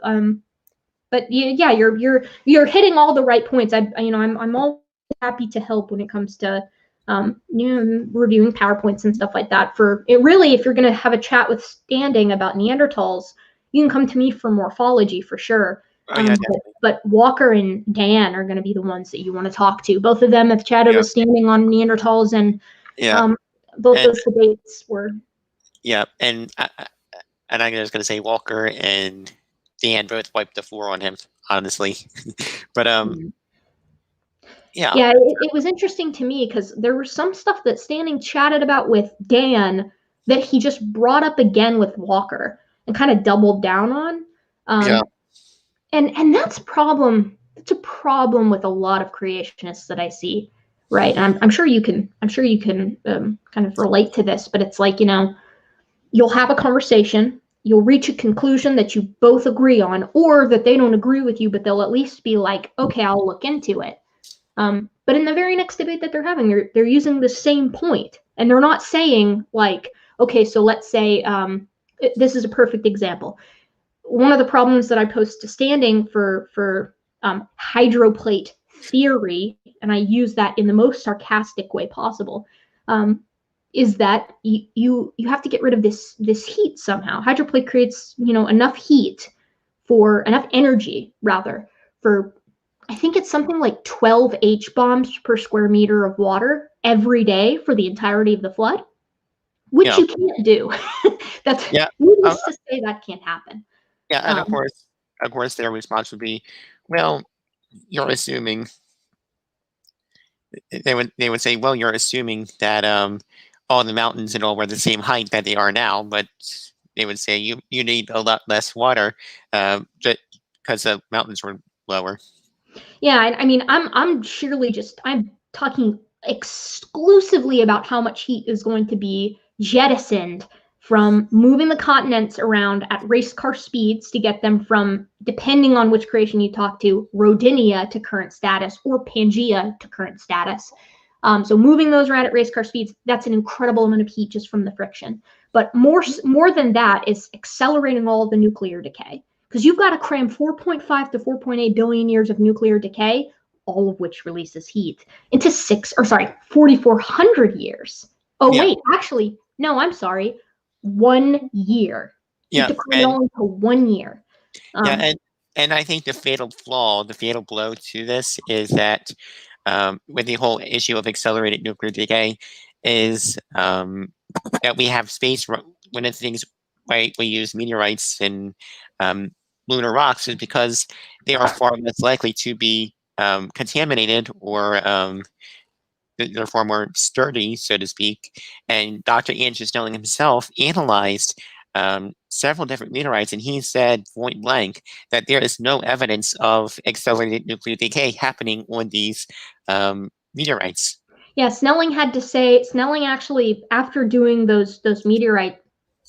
But yeah, you're hitting all the right points. I'm always happy to help when it comes to reviewing PowerPoints and stuff like that. For it really, if you're gonna have a chat with Standing about Neanderthals, you can come to me for morphology for sure. But Walker and Dan are going to be the ones that you want to talk to. Both of them have chatted with Standing on Neanderthals, and both those debates were. Yeah, and I'm just going to say Walker and Dan both wiped the floor on him, honestly. But it was interesting to me because there was some stuff that Standing chatted about with Dan that he just brought up again with Walker and kind of doubled down on. And that's a problem. It's a problem with a lot of creationists that I see, right? And I'm sure you can kind of relate to this, but it's like, you know, you'll have a conversation, you'll reach a conclusion that you both agree on, or that they don't agree with you, but they'll at least be like, okay, I'll look into it. But in the very next debate that they're having, they're using the same point, and they're not saying like, okay, so let's say this is a perfect example. One of the problems that I post to Standing for hydroplate theory, and I use that in the most sarcastic way possible, is that you have to get rid of this heat somehow. Hydroplate creates enough heat enough energy rather for, I think it's something like 12 H bombs per square meter of water every day for the entirety of the flood, which you can't do. That's needless to say that can't happen. Yeah, and of course, their response would be, well, you're assuming. They would say, well, you're assuming that all the mountains and all were the same height that they are now, but they would say you need a lot less water just because the mountains were lower. Yeah, I mean, I'm talking exclusively about how much heat is going to be jettisoned from moving the continents around at race car speeds to get them from, depending on which creation you talk to, Rodinia to current status or Pangea to current status. So moving those around at race car speeds, that's an incredible amount of heat just from the friction. But more than that is accelerating all of the nuclear decay. Because you've got to cram 4.5 to 4.8 billion years of nuclear decay, all of which releases heat, into 4,400 years. Oh, yeah. Wait, actually, no, I'm sorry. 1 year. Yeah. You have to cram it all into 1 year. And I think the fatal flaw, the fatal blow to this is that with the whole issue of accelerated nuclear decay is that we have space when it's things, right? We use meteorites and lunar rocks is because they are far less likely to be contaminated or they're far more sturdy, so to speak. And Dr. Andrew Snelling himself analyzed several different meteorites, and he said point blank that there is no evidence of accelerated nuclear decay happening on these meteorites. Yeah, Snelling actually, after doing those meteorite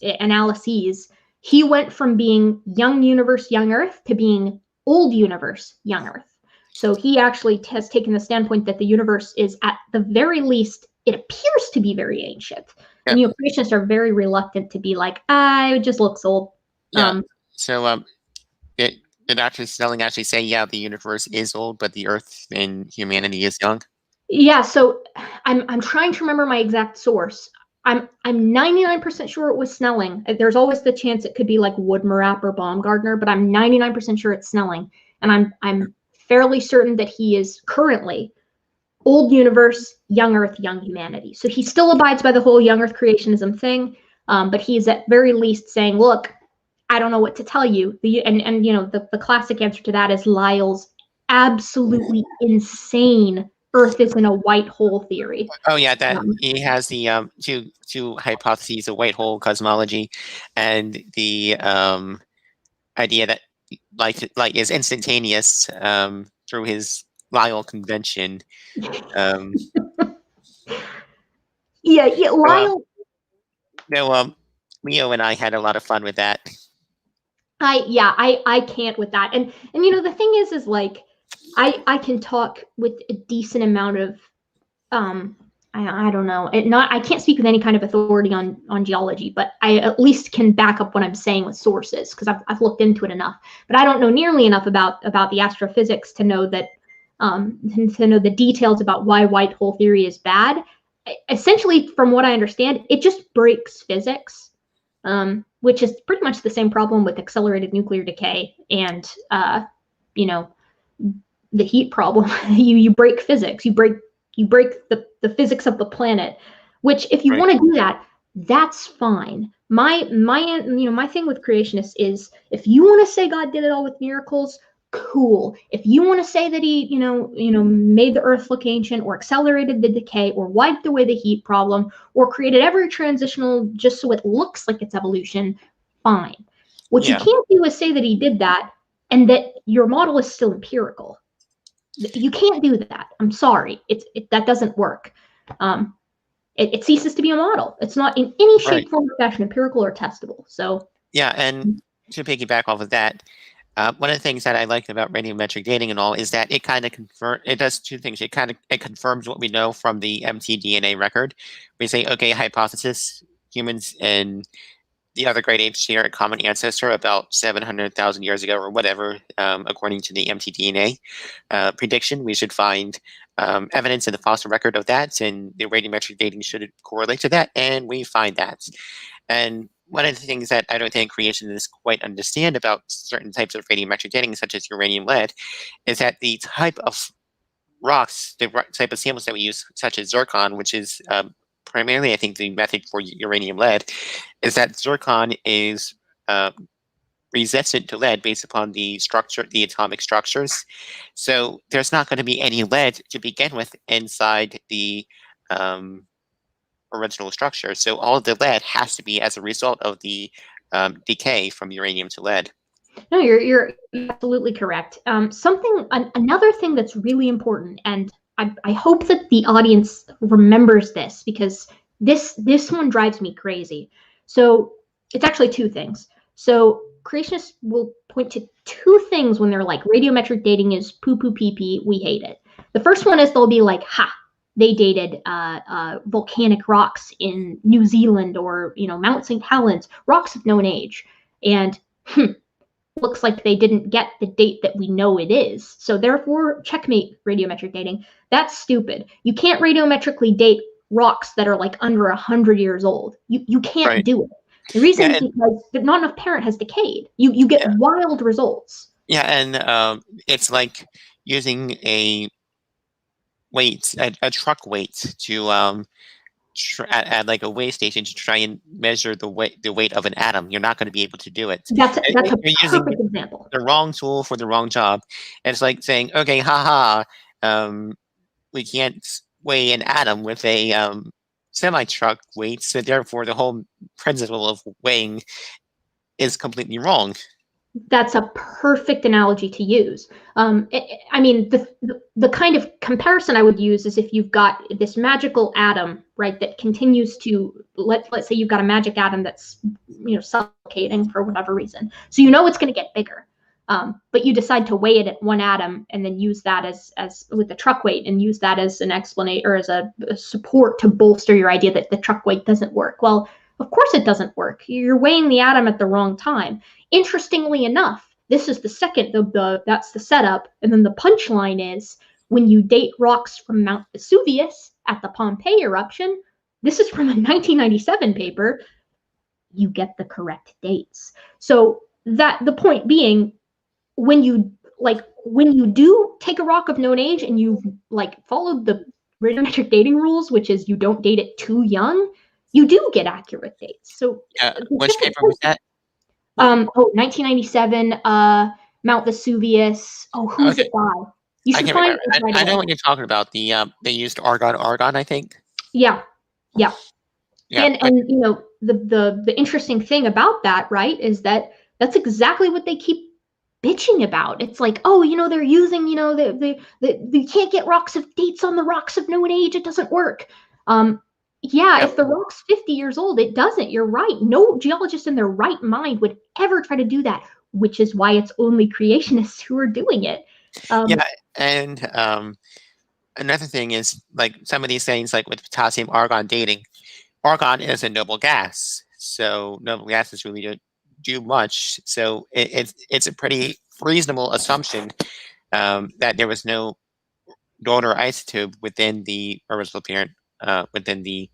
analyses, he went from being young universe, young Earth to being old universe, young Earth. So he actually has taken the standpoint that the universe is, at the very least, it appears to be very ancient. Yeah. And creationists are very reluctant to be like, it just looks old. Yeah. Did Dr. Snelling actually say, yeah, the universe is old, but the Earth and humanity is young? Yeah. So I'm trying to remember my exact source. I'm 99% sure it was Snelling. There's always the chance it could be like Woodmarapp or Baumgartner, but I'm 99% sure it's Snelling. And I'm fairly certain that he is currently old universe, young Earth, young humanity. So he still abides by the whole young Earth creationism thing, but he's at very least saying, look, I don't know what to tell you. The classic answer to that is Lyell's absolutely insane Earth is in a white hole theory. Oh yeah, that he has the two hypotheses of white hole cosmology, and the idea that like is instantaneous through his Lyell convention. Yeah, Lyell. Leo and I had a lot of fun with that. I can't with that, and the thing is like. I can talk with a decent amount of I don't know. I can't speak with any kind of authority on geology, but I at least can back up what I'm saying with sources because I've looked into it enough. But I don't know nearly enough about the astrophysics to know that to know the details about why white hole theory is bad. Essentially, from what I understand, it just breaks physics, which is pretty much the same problem with accelerated nuclear decay and the heat problem. you break physics, you break the physics of the planet, which if you want to do that, that's fine. My thing with creationists is if you want to say God did it all with miracles, cool. If you want to say that he made the earth look ancient or accelerated the decay or wiped away the heat problem or created every transitional just so it looks like it's evolution, fine. What you can't do is say that he did that and that your model is still empirical. You can't do that. I'm sorry. That doesn't work. it ceases to be a model. It's not in any shape, Right. form, or fashion empirical or testable. So Yeah, and to piggyback off of that, one of the things that I like about radiometric dating and all is that it does two things. It confirms what we know from the mtDNA record. We say, okay, hypothesis, humans and the other great apes share a common ancestor about 700,000 years ago or whatever, according to the mtDNA prediction. We should find evidence in the fossil record of that, and the radiometric dating should correlate to that, and we find that. And one of the things that I don't think creationists quite understand about certain types of radiometric dating, such as uranium lead, is that the type of rocks, type of samples that we use, such as zircon, which is primarily, I think, the method for uranium lead, is that zircon is resistant to lead based upon the atomic structures. So there's not going to be any lead to begin with inside the original structure. So all of the lead has to be as a result of the decay from uranium to lead. No, you're absolutely correct. Another thing that's really important, and I hope that the audience remembers this, because this one drives me crazy. So it's actually two things. So creationists will point to two things when they're like, radiometric dating is poo poo pee pee, we hate it. The first one is they'll be like, ha, they dated volcanic rocks in New Zealand, or Mount St. Helens, rocks of known age, and looks like they didn't get the date that we know it is. So therefore, checkmate radiometric dating. That's stupid. You can't radiometrically date rocks that are like under 100 years old. You can't Right. do it. The reason is because not enough parent has decayed. You get wild results. Yeah, and it's like using a truck weight to at like a weigh station to try and measure the weight of an atom. You're not going to be able to do it. That's a You're using perfect example. the wrong tool for the wrong job. And it's like saying, okay, haha, we can't weigh an atom with a semi-truck weight, so therefore the whole principle of weighing is completely wrong. That's a perfect analogy to use. I mean, the kind of comparison I would use is if you've got this magical atom, right, that continues to, let's say you've got a magic atom that's, suffocating for whatever reason. So it's going to get bigger. But you decide to weigh it at one atom and then use that as with the truck weight, and use that as an explanation or as a support to bolster your idea that the truck weight doesn't work. Well, of course it doesn't work. You're weighing the atom at the wrong time. Interestingly enough, this is the second, that's the setup. And then the punchline is, when you date rocks from Mount Vesuvius at the Pompeii eruption, this is from a 1997 paper, you get the correct dates. So that the point being, when you do take a rock of known age and you've followed the radiometric dating rules, which is you don't date it too young, you do get accurate dates. So which paper was that? 1997, Mount Vesuvius. Oh, who's it by? You should find it. I know what you're talking about. They used argon, I think. Yeah. And the interesting thing about that, right, is that's exactly what they keep bitching about. It's like, they're using, they can't get rocks of dates on the rocks of known age. It doesn't work. If the rock's 50 years old, it doesn't. You're right. No geologist in their right mind would ever try to do that, which is why it's only creationists who are doing it. And another thing is, like, some of these things, like with potassium argon dating, argon is a noble gas, so noble gases really don't do much. So it's a pretty reasonable assumption that there was no donor isotope within the original parent, within the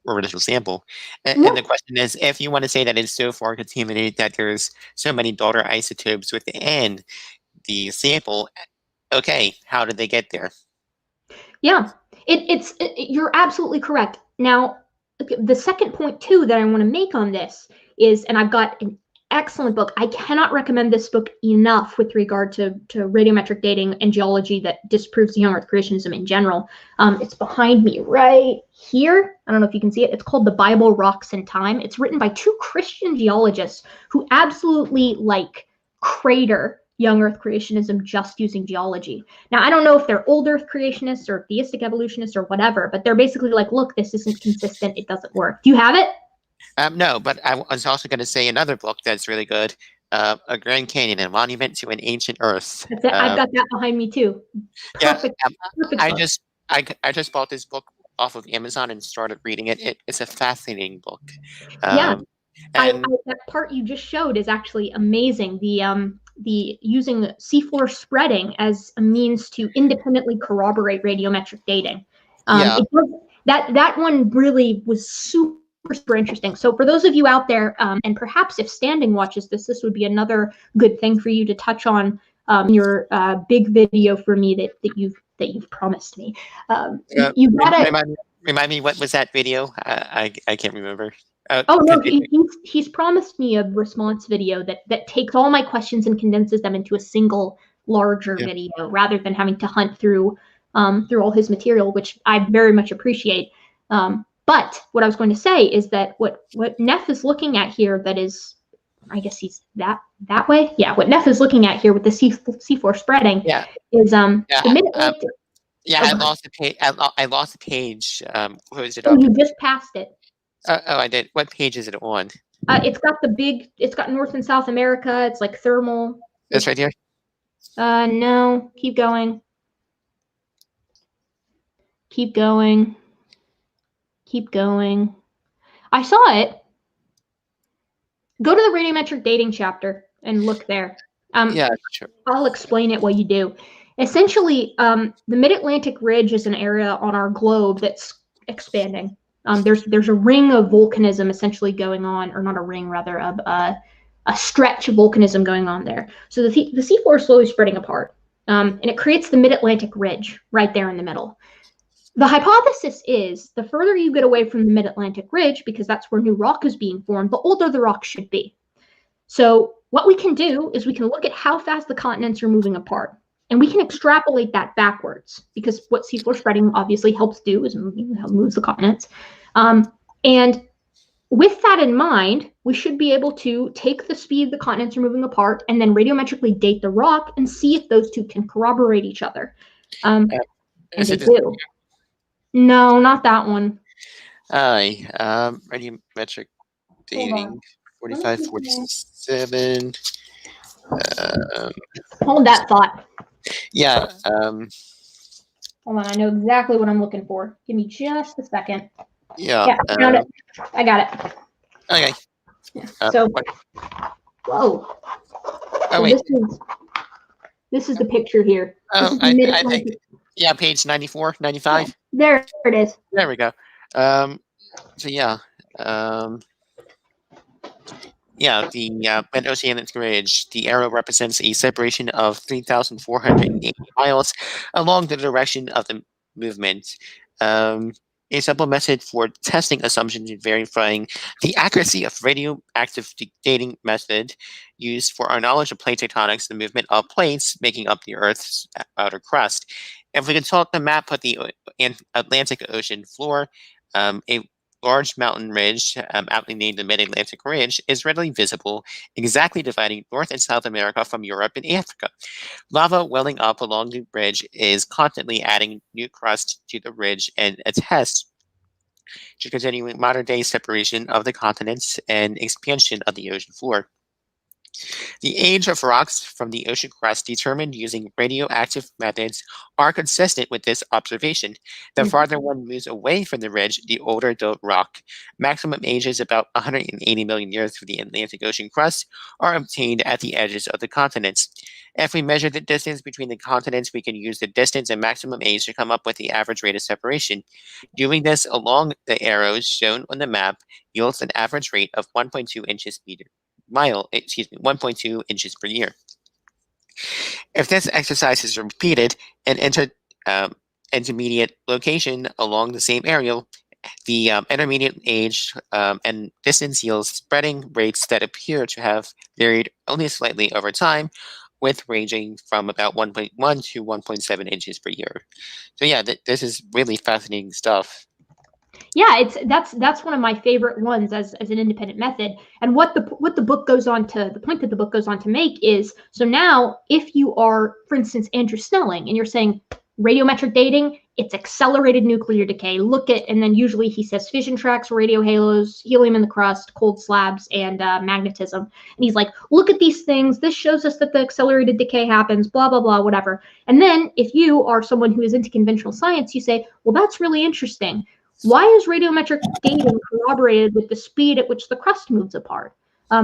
original sample. And the question is, if you want to say that it's so far contaminated that there's so many daughter isotopes within the sample, okay, how did they get there? Yeah, you're absolutely correct. Now, the second point too that I want to make on this is, and I've got an excellent book. I cannot recommend this book enough with regard to radiometric dating and geology that disproves young Earth creationism in general. It's behind me right here. I don't know if you can see it. It's called The Bible, Rocks, and Time. It's written by two Christian geologists who absolutely crater young Earth creationism just using geology. Now, I don't know if they're old Earth creationists or theistic evolutionists or whatever, but they're basically like, look, this isn't consistent. It doesn't work. Do you have it? No, but I was also going to say another book that's really good, A Grand Canyon, A Monument to an Ancient Earth. That's it. I've got that behind me too. Yeah, Perfect. Perfect I book. just I just bought this book off of Amazon and started reading it. It's a fascinating book. Yeah. And That part you just showed is actually amazing. The using seafloor spreading as a means to independently corroborate radiometric dating. yeah, That one really was super interesting. So for those of you out there, and perhaps if Standing watches this would be another good thing for you to touch on in your big video for me that you've promised me. You gotta. remind me, what was that video? I can't remember. Oh no, he's promised me a response video that takes all my questions and condenses them into a single larger video rather than having to hunt through all his material, which I very much appreciate. But what I was going to say is that what Neff is looking at here, that is, I guess he's that way. Yeah, what Neff is looking at here with the C4 spreading is the Mid-Atlantic. I lost the page. I lost the page. Closed it Oh, up. you just passed it. Oh, I did. What page is it on? It's got North and South America. It's like thermal. This right here? No. Keep going. Keep going. Keep going. I saw it. Go to the radiometric dating chapter and look there. Yeah, sure. I'll explain it while you do. Essentially, the Mid-Atlantic Ridge is an area on our globe that's expanding. There's a ring of volcanism essentially going on, or not a ring, rather, of a stretch of volcanism going on there. So the seafloor is slowly spreading apart, and it creates the Mid-Atlantic Ridge right there in the middle. The hypothesis is the further you get away from the Mid-Atlantic Ridge, because that's where new rock is being formed, the older the rock should be. So what we can do is we can look at how fast the continents are moving apart. And we can extrapolate that backwards, because what seafloor spreading obviously helps do is moves the continents. And with that in mind, we should be able to take the speed the continents are moving apart and then radiometrically date the rock and see if those two can corroborate each other. And they do. No, not that one. Radiometric dating 45, 47. Hold that thought. Yeah. Hold on, I know exactly what I'm looking for. Give me just a second. Yeah. I found it. I got it. Okay. So, whoa. Oh, so wait. This is the picture here. Oh, I think, yeah, page 94, 95. Oh, there it is. There we go. So yeah. The Mid-Oceanic Ridge, the arrow represents a separation of 3,480 miles along the direction of the movement. A simple method for testing assumptions and verifying the accuracy of radioactive dating method used for our knowledge of plate tectonics, the movement of plates making up the Earth's outer crust. If we consult the map of the Atlantic Ocean floor, a large mountain ridge, aptly named the Mid-Atlantic Ridge, is readily visible, exactly dividing North and South America from Europe and Africa. Lava welling up along the ridge is constantly adding new crust to the ridge and attests to continuing modern-day separation of the continents and expansion of the ocean floor. The age of rocks from the ocean crust determined using radioactive methods are consistent with this observation. The farther one moves away from the ridge, the older the rock. Maximum ages about 180 million years for the Atlantic Ocean crust are obtained at the edges of the continents. If we measure the distance between the continents, we can use the distance and maximum age to come up with the average rate of separation. Doing this along the arrows shown on the map yields an average rate of 1.2 inches 1.2 inches per year. If this exercise is repeated, an intermediate location along the same area, the intermediate age and distance yields spreading rates that appear to have varied only slightly over time, with ranging from about 1.1 to 1.7 inches per year. So yeah, this is really fascinating stuff. Yeah, that's one of my favorite ones as an independent method. And what the book goes on to, the point that the book goes on to make is, so now if you are, for instance, Andrew Snelling, and you're saying radiometric dating, it's accelerated nuclear decay. Look at, and then usually he says fission tracks, radio halos, helium in the crust, cold slabs, and magnetism. And he's like, look at these things. This shows us that the accelerated decay happens, blah, blah, blah, whatever. And then if you are someone who is into conventional science, you say, well, that's really interesting. Why is radiometric dating corroborated with the speed at which the crust moves apart?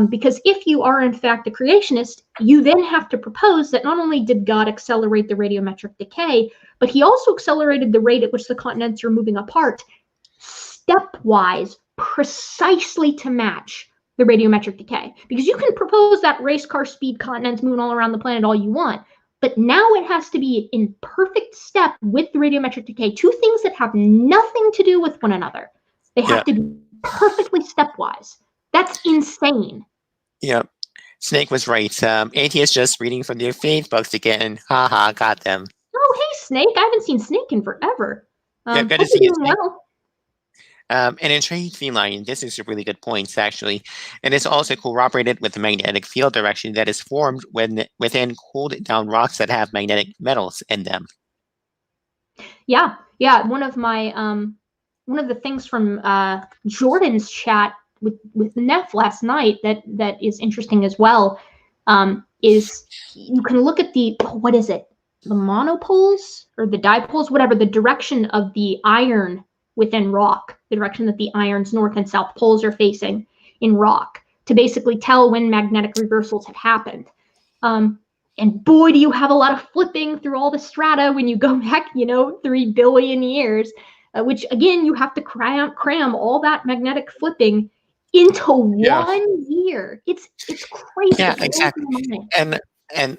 Because if you are in fact a creationist, you then have to propose that not only did God accelerate the radiometric decay, but he also accelerated the rate at which the continents are moving apart stepwise, precisely to match the radiometric decay. Because you can propose that race car speed continents moving all around the planet all you want, but now it has to be in perfect step with the radiometric decay, two things that have nothing to do with one another. They have to be perfectly stepwise. That's insane. Yeah. Snake was right. Atheists just reading from their faith books again. Haha, got them. Oh, hey, Snake. I haven't seen Snake in forever. Yeah, good to hope see you're you, doing Snake. well. An intriguing feline. This is a really good point, actually. And it's also corroborated with the magnetic field direction that is formed within cooled down rocks that have magnetic metals in them. Yeah. One of the things from Jordan's chat with Neff last night that is interesting as well, is you can look at the, what is it? The monopoles or the dipoles, whatever, the direction of the iron within rock, the direction that the iron's north and south poles are facing in rock, to basically tell when magnetic reversals have happened. And boy, do you have a lot of flipping through all the strata when you go back, 3 billion years, which again, you have to cram all that magnetic flipping into 1 year. It's crazy. Yeah, exactly. And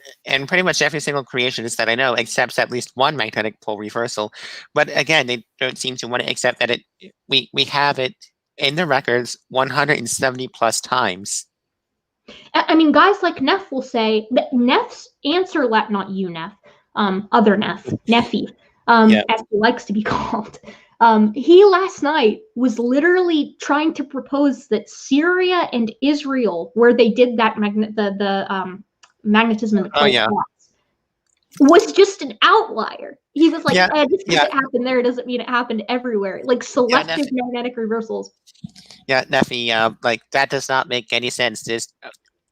pretty much every single creationist that I know accepts at least one magnetic pole reversal. But again, they don't seem to want to accept that we have it in the records 170 plus times. I mean, guys like Neff will say that Neff's answer, not you, Neff, other Neff, Neffy, as he likes to be called. He last night was literally trying to propose that Syria and Israel, where they did that magnetism in the cold spots, was just an outlier. He was like, just because it happened there doesn't mean it happened everywhere. Like selective magnetic reversals. Yeah, Neffy, like that does not make any sense.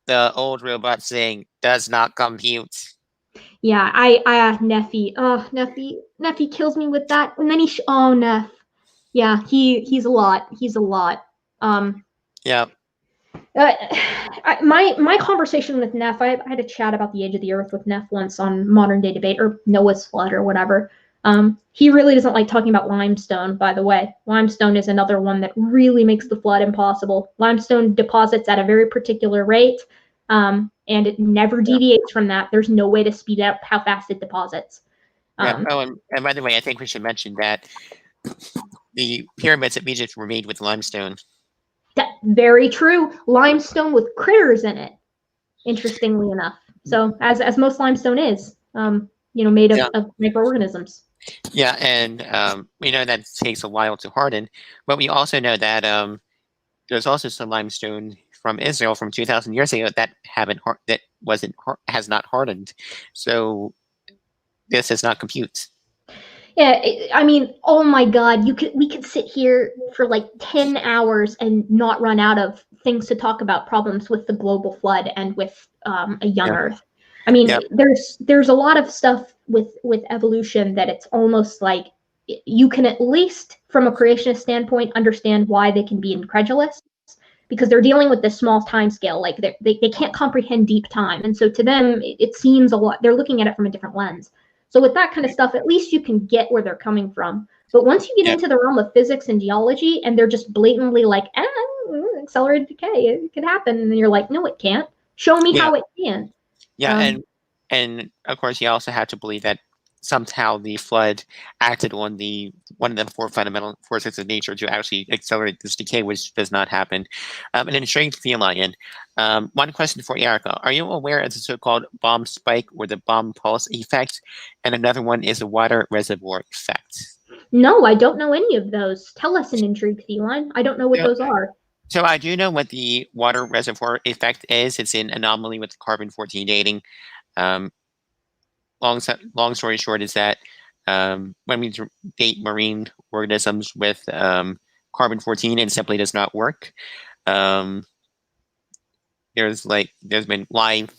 The old robot saying does not compute. Yeah, Neffy. Oh, Neffy kills me with that. And then Neff. Yeah, he's a lot. He's a lot. Yeah. My conversation with Neff, I had a chat about the age of the Earth with Neff once on Modern Day Debate, or Noah's Flood, or whatever. He really doesn't like talking about limestone, by the way. Limestone is another one that really makes the flood impossible. Limestone deposits at a very particular rate, and it never deviates from that. There's no way to speed up how fast it deposits. And by the way, I think we should mention that the pyramids of Egypt were made with limestone. Very true. Limestone with critters in it, interestingly enough. So as most limestone is, made of microorganisms. Yeah, and we know that takes a while to harden, but we also know that there's also some limestone from Israel from 2,000 years ago that has not hardened. So this does not compute. Yeah, I mean, oh my God, we could sit here for like 10 hours and not run out of things to talk about, problems with the global flood and with a young Earth. I mean, there's a lot of stuff with evolution that it's almost like you can, at least from a creationist standpoint, understand why they can be incredulous, because they're dealing with this small time scale. Like they can't comprehend deep time. And so to them, it seems a lot, they're looking at it from a different lens. So with that kind of stuff, at least you can get where they're coming from. But once you get into the realm of physics and geology, and they're just blatantly like, accelerated decay, it can happen. And you're like, no, it can't. Show me how it can. Yeah, and of course, you also have to believe that somehow the flood acted on one of the 4 fundamental forces of nature to actually accelerate this decay, which does not happen. An intriguing feline. One question for Erika. Are you aware of the so-called bomb spike or the bomb pulse effect? And another one is the water reservoir effect. No, I don't know any of those. Tell us an intrigue, Feline. I don't know what So, those are. so I do know what the water reservoir effect is. It's an anomaly with carbon-14 dating. Um, long story short is that when we date marine organisms with carbon-14, it simply does not work. There's been live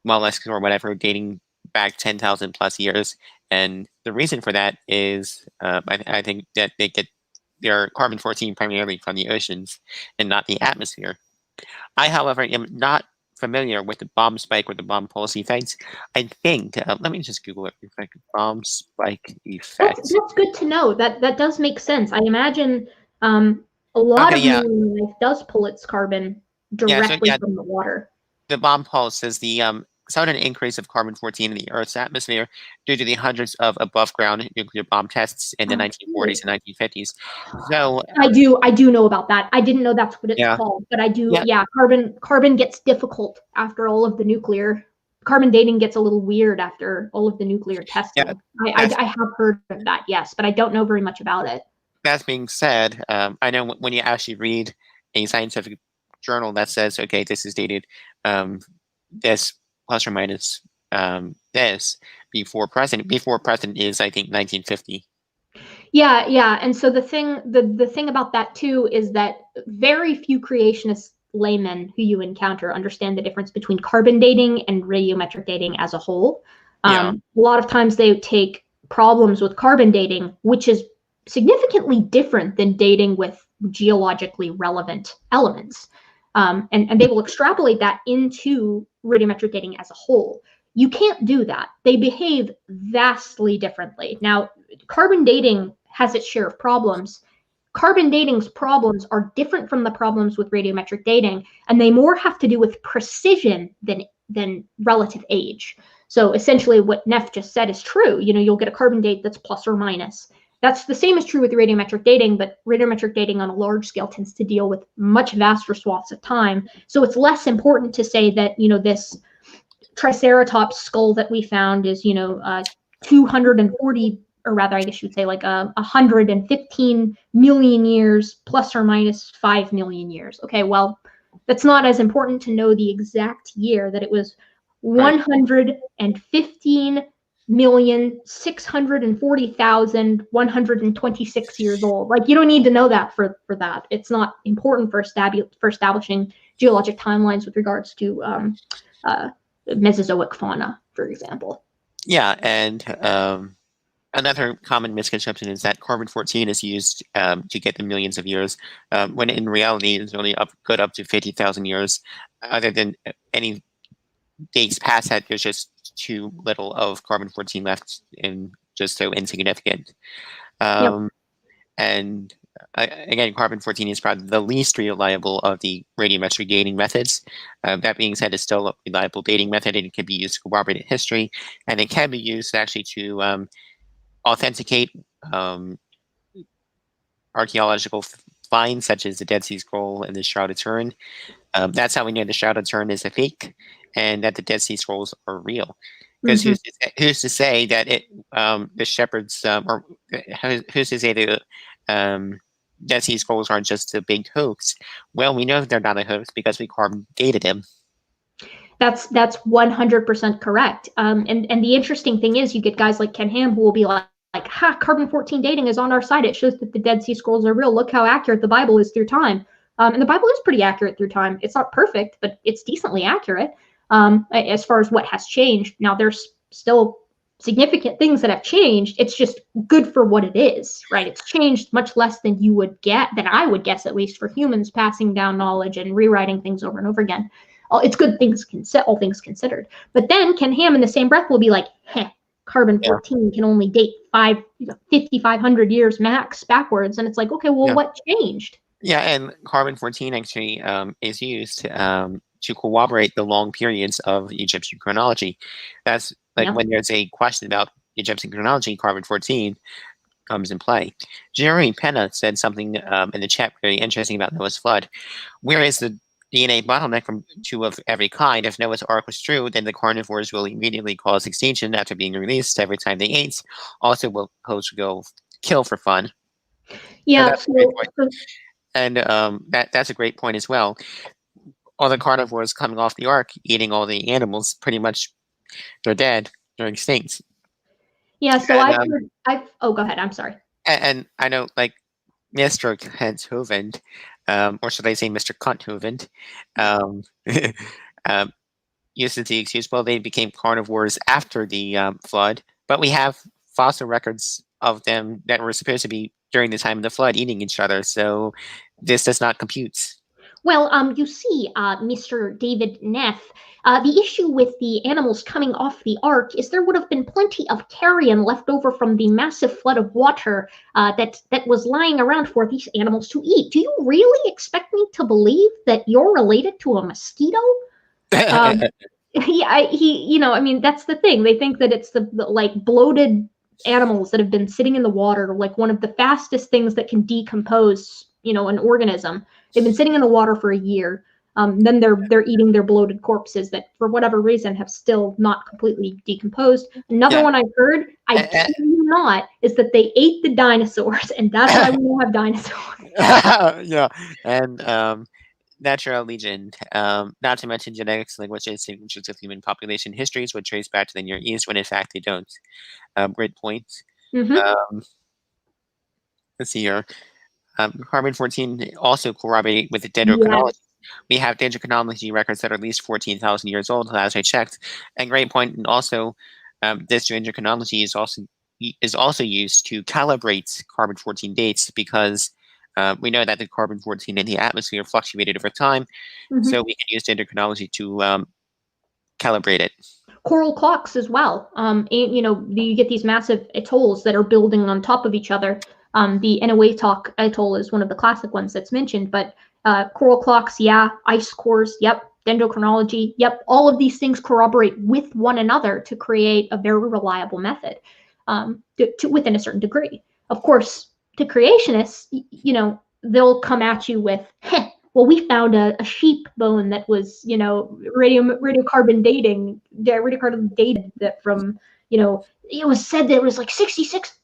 mollusks or whatever dating back 10,000 plus years, and the reason for that is I think that they get their carbon-14 primarily from the oceans and not the atmosphere. I, however, am not familiar with the bomb spike or the bomb pulse effects. I think, let me just Google it real quick. Bomb spike effects. That's good to know. That does make sense. I imagine a lot Okay, of yeah. marine life does pull its carbon directly from the water. The bomb pulse is the sudden increase of carbon-14 in the Earth's atmosphere due to the hundreds of above-ground nuclear bomb tests in the 1940s and 1950s. So I do know about that. I didn't know that's what it's called, but I do. Yeah, carbon gets difficult after all of the nuclear. Carbon dating gets a little weird after all of the nuclear testing. Yeah, I have heard of that, yes, but I don't know very much about it. That being said, I know when you actually read a scientific journal that says, okay, this is dated this plus or minus this before present is I think 1950. Yeah, and so the thing about that too is that very few creationist laymen who you encounter understand the difference between carbon dating and radiometric dating as a whole. A lot of times they take problems with carbon dating, which is significantly different than dating with geologically relevant elements. And they will extrapolate that into radiometric dating as a whole. You can't do that. They behave vastly differently. Now, carbon dating has its share of problems. Carbon dating's problems are different from the problems with radiometric dating, and they more have to do with precision than relative age. So essentially what Neff just said is true. You'll get a carbon date that's plus or minus. That's the same is true with radiometric dating, but radiometric dating on a large scale tends to deal with much vaster swaths of time. So it's less important to say that, this Triceratops skull that we found is, 240, or rather, I guess you would say like 115 million years plus or minus 5 million years. Okay, well, that's not as important to know the exact year that it was 115,640,126 years old. Like, you don't need to know that for that. It's not important for establishing geologic timelines with regards to Mesozoic fauna, for example. Yeah, and another common misconception is that carbon-14 is used to get the millions of years, when in reality it's only up to 50,000 years. Other than any days past that, there's just too little of carbon-14 left and just so insignificant. And again, carbon-14 is probably the least reliable of the radiometric dating methods. That being said, it's still a reliable dating method, and it can be used to corroborate history, and it can be used actually to authenticate archaeological finds such as the Dead Sea Scroll and the Shroud of Turin. That's how we know the Shroud of Turin is a fake and that the Dead Sea Scrolls are real. Because who's to say that the shepherds, or who's to say the Dead Sea Scrolls aren't just a big hoax? Well, we know they're not a hoax because we carbon dated them. That's 100% correct. And the interesting thing is, you get guys like Ken Ham who will be like, carbon-14 dating is on our side. It shows that the Dead Sea Scrolls are real. Look how accurate the Bible is through time. And the Bible is pretty accurate through time. It's not perfect, but it's decently accurate as far as what has changed. Now, there's still significant things that have changed. It's just good for what it is, right? It's changed much less than than I would guess, at least, for humans passing down knowledge and rewriting things over and over again. It's good things, all things considered. But then Ken Ham in the same breath will be like, carbon-14 can only date 5,500 years max backwards. And it's like, okay, well, what changed? Yeah, and carbon-14 actually is used to corroborate the long periods of Egyptian chronology. That's like when there's a question about Egyptian chronology, carbon-14 comes in play. Jerry Penna said something in the chat very interesting about Noah's flood. Where is the DNA bottleneck from two of every kind. If Noah's Ark was true, then the carnivores will immediately cause extinction after being released every time they ate. Also, will hosts go kill for fun. So Yeah, that's a great point. And that's a great point as well. All the carnivores coming off the Ark, eating all the animals, pretty much they're dead, they're extinct. yeah, so And, oh, go ahead, I'm sorry. and I know, like, Mr. Hovind, or should I say Mr. Cunt Hovind, um, uses the excuse, well, they became carnivores after the flood, but we have fossil records of them that were supposed to be during the time of the flood eating each other, so this does not compute. Well, you see, Mr. David Neff, the issue with the animals coming off the ark is there would have been plenty of carrion left over from the massive flood of water that was lying around for these animals to eat. Do you really expect me to believe that you're related to a mosquito? I mean, that's the thing. They think that it's the like bloated animals that have been sitting in the water, like one of the fastest things that can decompose, an organism. They've been sitting in the water for a year. Then they're eating their bloated corpses that, for whatever reason, have still not completely decomposed. Another one I've heard, I kid you not, is that they ate the dinosaurs, and that's why we don't have dinosaurs. Yeah, and natural legend, not to mention genetics, languages, signatures of human population histories would trace back to the Near East, when in fact they don't. Great point. Mm-hmm. Let's see here. Carbon-14 also corroborate with the dendrochronology. We have dendrochronology records that are at least 14,000 years old, as I checked. And great point. And also, this dendrochronology is also used to calibrate carbon-14 dates, because we know that the carbon-14 in the atmosphere fluctuated over time. Mm-hmm. So we can use dendrochronology to calibrate it. Coral clocks as well. And, you get these massive atolls that are building on top of each other. The Eniwetok atoll is one of the classic ones that's mentioned, but coral clocks, yeah, ice cores, yep, dendrochronology, yep, all of these things corroborate with one another to create a very reliable method within a certain degree. Of course, to creationists, they'll come at you with, well, we found a sheep bone that was, radiocarbon dated that from, it was said that it was like 66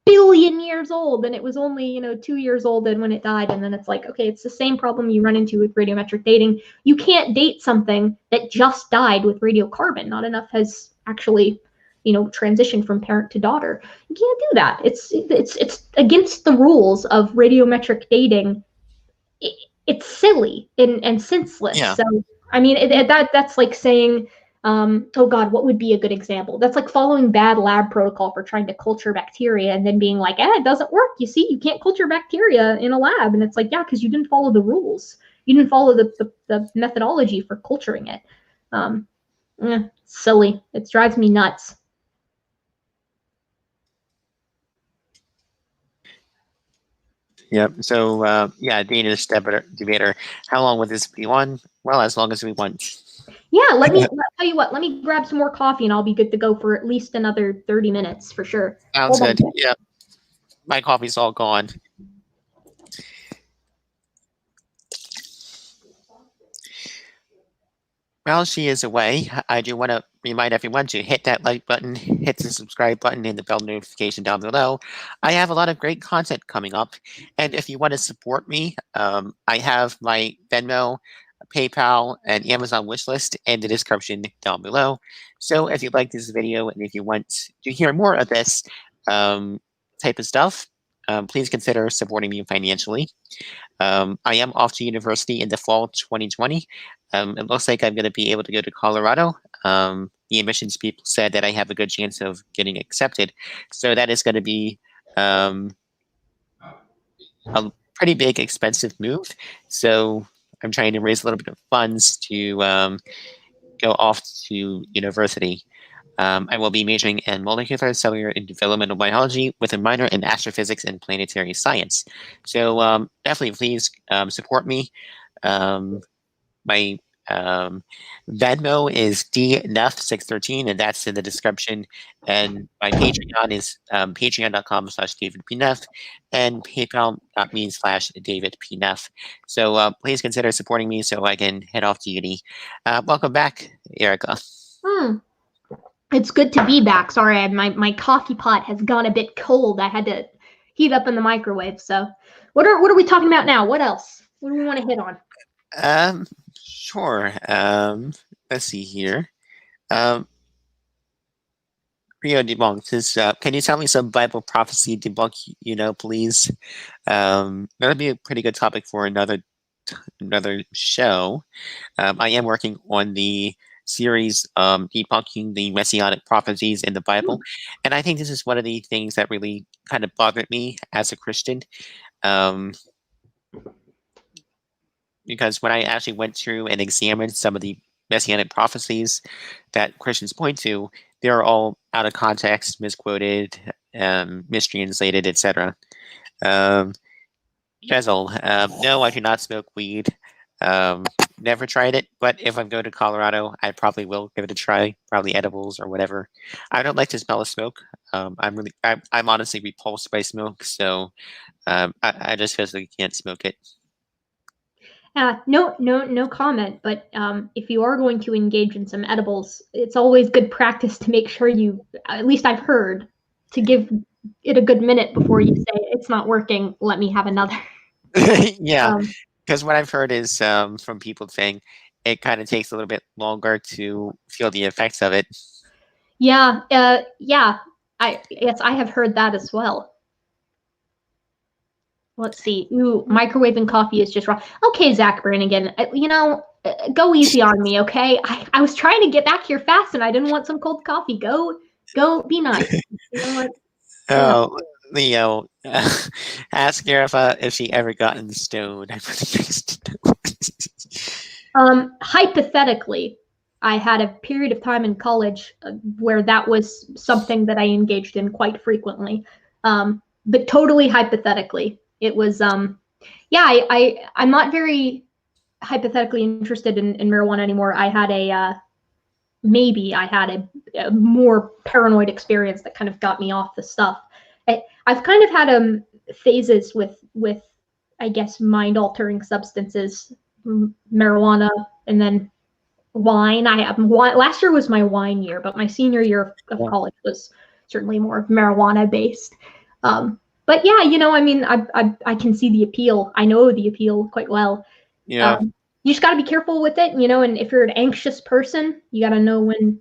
billion years old, and it was only 2 years old and when it died. And then it's like, okay, it's the same problem you run into with radiometric dating. You can't date something that just died with radiocarbon. Not enough has actually transitioned from parent to daughter. You can't do that. It's against the rules of radiometric dating. It's silly and senseless. Yeah. So I mean, that's like saying, oh God, what would be a good example? That's like following bad lab protocol for trying to culture bacteria and then being like, it doesn't work. You see, you can't culture bacteria in a lab. And it's like, yeah, because you didn't follow the rules. You didn't follow the methodology for culturing it. Silly. It drives me nuts. Yep. So, Danish debater. How long would this be on? Well, as long as we want. Yeah, I'll tell you what, let me grab some more coffee and I'll be good to go for at least another 30 minutes for sure. Sounds good. Yeah. My coffee's all gone. While she is away, I do want to remind everyone to hit that like button, hit the subscribe button, and the bell notification down below. I have a lot of great content coming up, and if you want to support me, I have my Venmo, PayPal, and Amazon wishlist in the description down below. So if you like this video and if you want to hear more of this type of stuff, please consider supporting me financially. I am off to university in the fall 2020. It looks like I'm going to be able to go to Colorado. The admissions people said that I have a good chance of getting accepted. So that is going to be a pretty big, expensive move. So I'm trying to raise a little bit of funds to go off to university. I will be majoring in molecular, cellular, and developmental biology with a minor in astrophysics and planetary science. So definitely please support me. My Venmo is DNeff613, and that's in the description. And my Patreon is patreon.com/DavidPneff and paypal.me/DavidPneff. So please consider supporting me so I can head off to uni. Welcome back, Erika. It's good to be back. Sorry, my coffee pot has gone a bit cold. I had to heat up in the microwave. So, what are we talking about now? What else? What do we want to hit on? Sure. Let's see here. Rio debunk. Can you tell me some Bible prophecy debunk? Please. That'd be a pretty good topic for another show. I am working on the series debunking the messianic prophecies in the Bible, and I think this is one of the things that really kind of bothered me as a Christian. Because when I actually went through and examined some of the messianic prophecies that Christians point to, they're all out of context, misquoted, mistranslated, etc. Jezel, no, I do not smoke weed. Never tried it, but if I'm going to Colorado, I probably will give it a try. Probably edibles or whatever. I don't like the smell of smoke. I'm honestly repulsed by smoke, so I just physically can't smoke it. No comment. But if you are going to engage in some edibles, it's always good practice to make sure you, at least I've heard, to give it a good minute before you say it's not working. Let me have another. Yeah, because what I've heard is from people saying it kind of takes a little bit longer to feel the effects of it. Yeah. Yes, I have heard that as well. Let's see. Ooh, microwaving coffee is just wrong. Okay, Zach Brannigan, go easy on me, okay? I was trying to get back here fast, and I didn't want some cold coffee. Go, be nice. You know what? Oh, Leo, ask Erika if she ever gotten stoned. I'm really curious to know. Hypothetically, I had a period of time in college where that was something that I engaged in quite frequently. But totally hypothetically, it was I'm not very hypothetically interested in marijuana anymore. I had a more paranoid experience that kind of got me off the stuff. I've kind of had phases with I guess mind altering substances, marijuana, and then wine. Last year was my wine year, but my senior year of college was certainly more marijuana based. But yeah, I can see the appeal. I know the appeal quite well. Yeah. You just got to be careful with it, and if you're an anxious person, you got to know when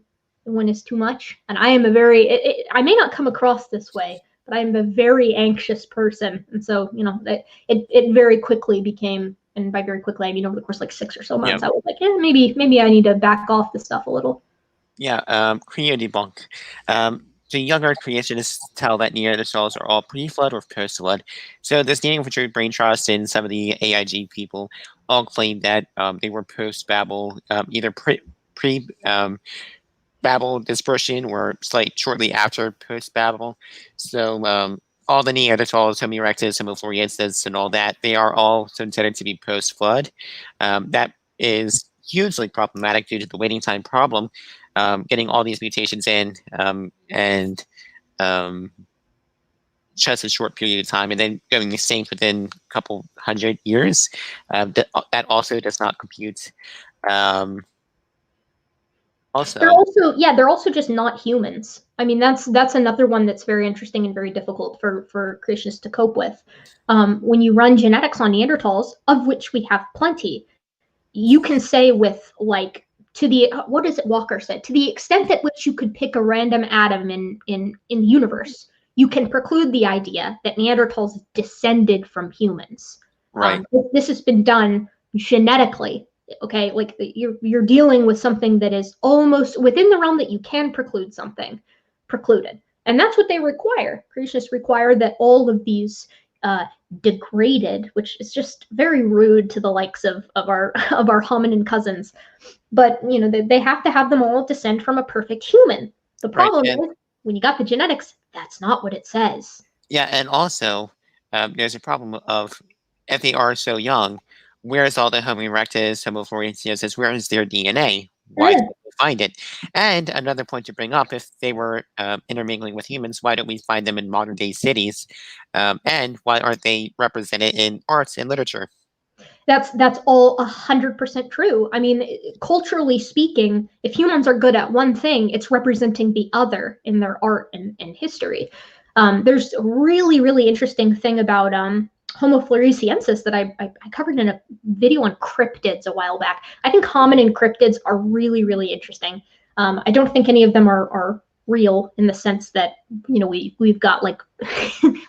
it's too much. And I am I may not come across this way, but I am a very anxious person. And so, it very quickly became, and by very quickly, I mean over the course of like 6 or so months, I was like, maybe I need to back off the stuff a little. Yeah, Creo debunk. The younger creationists tell that Neanderthals are all pre-flood or post-flood. So this Daniel Richard Brain Trust and some of the AIG people all claim that they were post-Babel, either pre-Babel dispersion or shortly after post-Babel. So all the Neanderthals, Homo erectus, Homo floresiensis, and all that, they are all considered to be post-flood. That is hugely problematic due to the waiting time problem. Getting all these mutations in and just a short period of time, and then going extinct within a couple 100 years. That also does not compute. They're also just not humans. I mean, that's another one that's very interesting and very difficult for creationists to cope with. When you run genetics on Neanderthals, of which we have plenty, you can say with what is it Walker said, to the extent at which you could pick a random atom in the universe, you can preclude the idea that Neanderthals descended from humans. Right. This has been done genetically. Okay, like you're dealing with something that is almost within the realm that you can preclude something precluded, and that's what they require. Creationists require that all of these degraded, which is just very rude to the likes of our hominin cousins, but they have to have them all descend from a perfect human. The problem is when you got the genetics, that's not what it says. Yeah, and also there's a problem of if they are so young, where is all the Homo erectus, Homo floresiensis, where is their DNA? Why Mm. can't we find it? And another point to bring up, if they were intermingling with humans, why don't we find them in modern day cities? And why aren't they represented in arts and literature? That's all 100% true. I mean, culturally speaking, if humans are good at one thing, it's representing the other in their art and history. There's a really interesting thing about Homo floresiensis that I covered in a video on cryptids a while back. I think hominin cryptids are really interesting. I don't think any of them are real in the sense that we've got like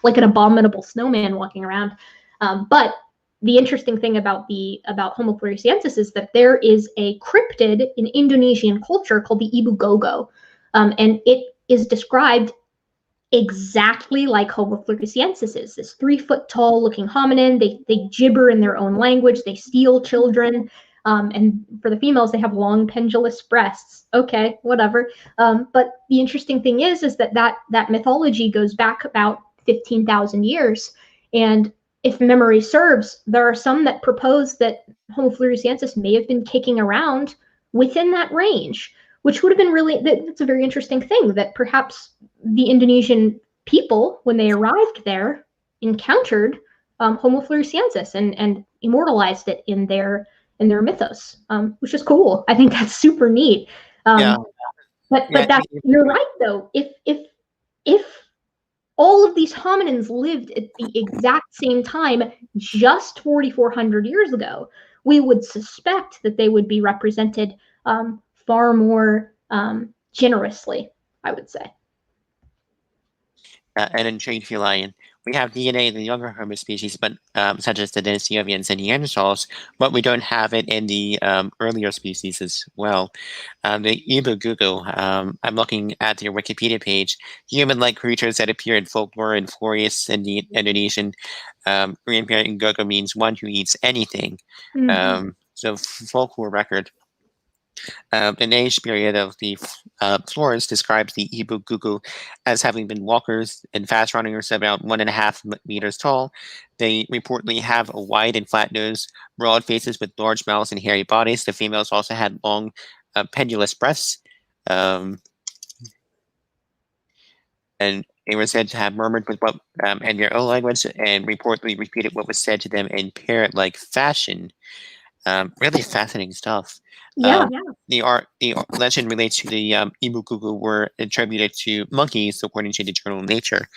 like an abominable snowman walking around, but the interesting thing about Homo floresiensis is that there is a cryptid in Indonesian culture called the Ibu Gogo, and it is described exactly like Homo floresiensis is. This 3 foot tall looking hominin. They gibber in their own language. They steal children. And for the females, they have long pendulous breasts. Okay, whatever. But the interesting thing is that mythology goes back about 15,000 years, and if memory serves, there are some that propose that Homo floresiensis may have been kicking around within that range, which would have been that's a very interesting thing, that perhaps the Indonesian people, when they arrived there, encountered Homo floresiensis and immortalized it in their mythos, which is cool. I think that's super neat. Yeah, But yeah, you're right though. If all of these hominins lived at the exact same time just 4,400 years ago, we would suspect that they would be represented far more generously, I would say. and in trade feline, we have DNA in the younger Homo species, but such as the Denisovians and Neanderthals, but we don't have it in the earlier species as well. The Ibugugu, I'm looking at their Wikipedia page, human-like creatures that appear in folklore and Flores in the Indonesian. Grandparent in Gogo means one who eats anything. So folklore record. An age period of the Flores describes the Ibugugu as having been walkers and fast runners about 1.5 meters tall. They reportedly have a wide and flat nose, broad faces with large mouths and hairy bodies. The females also had long, pendulous breasts. And they were said to have murmured with what in their own language and reportedly repeated what was said to them in parrot-like fashion. Really fascinating stuff. Yeah. The legend relates to the Ibugugu were attributed to monkeys, according to the journal Nature.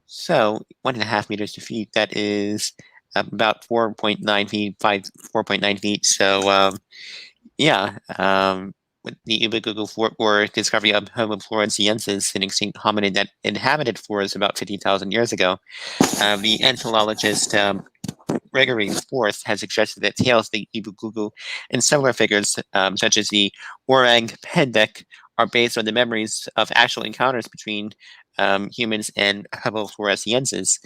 So 1.5 meters to feet, that is about 4.9 feet, 4.9 feet. So yeah, with the Ibugugu were discovery of Homo floresiensis, an extinct hominid that inhabited forests about 50,000 years ago. The entomologist Gregory IV has suggested that tales of the Ibugugu and similar figures, such as the Orang Pendek, are based on the memories of actual encounters between humans and Homo floresiensis.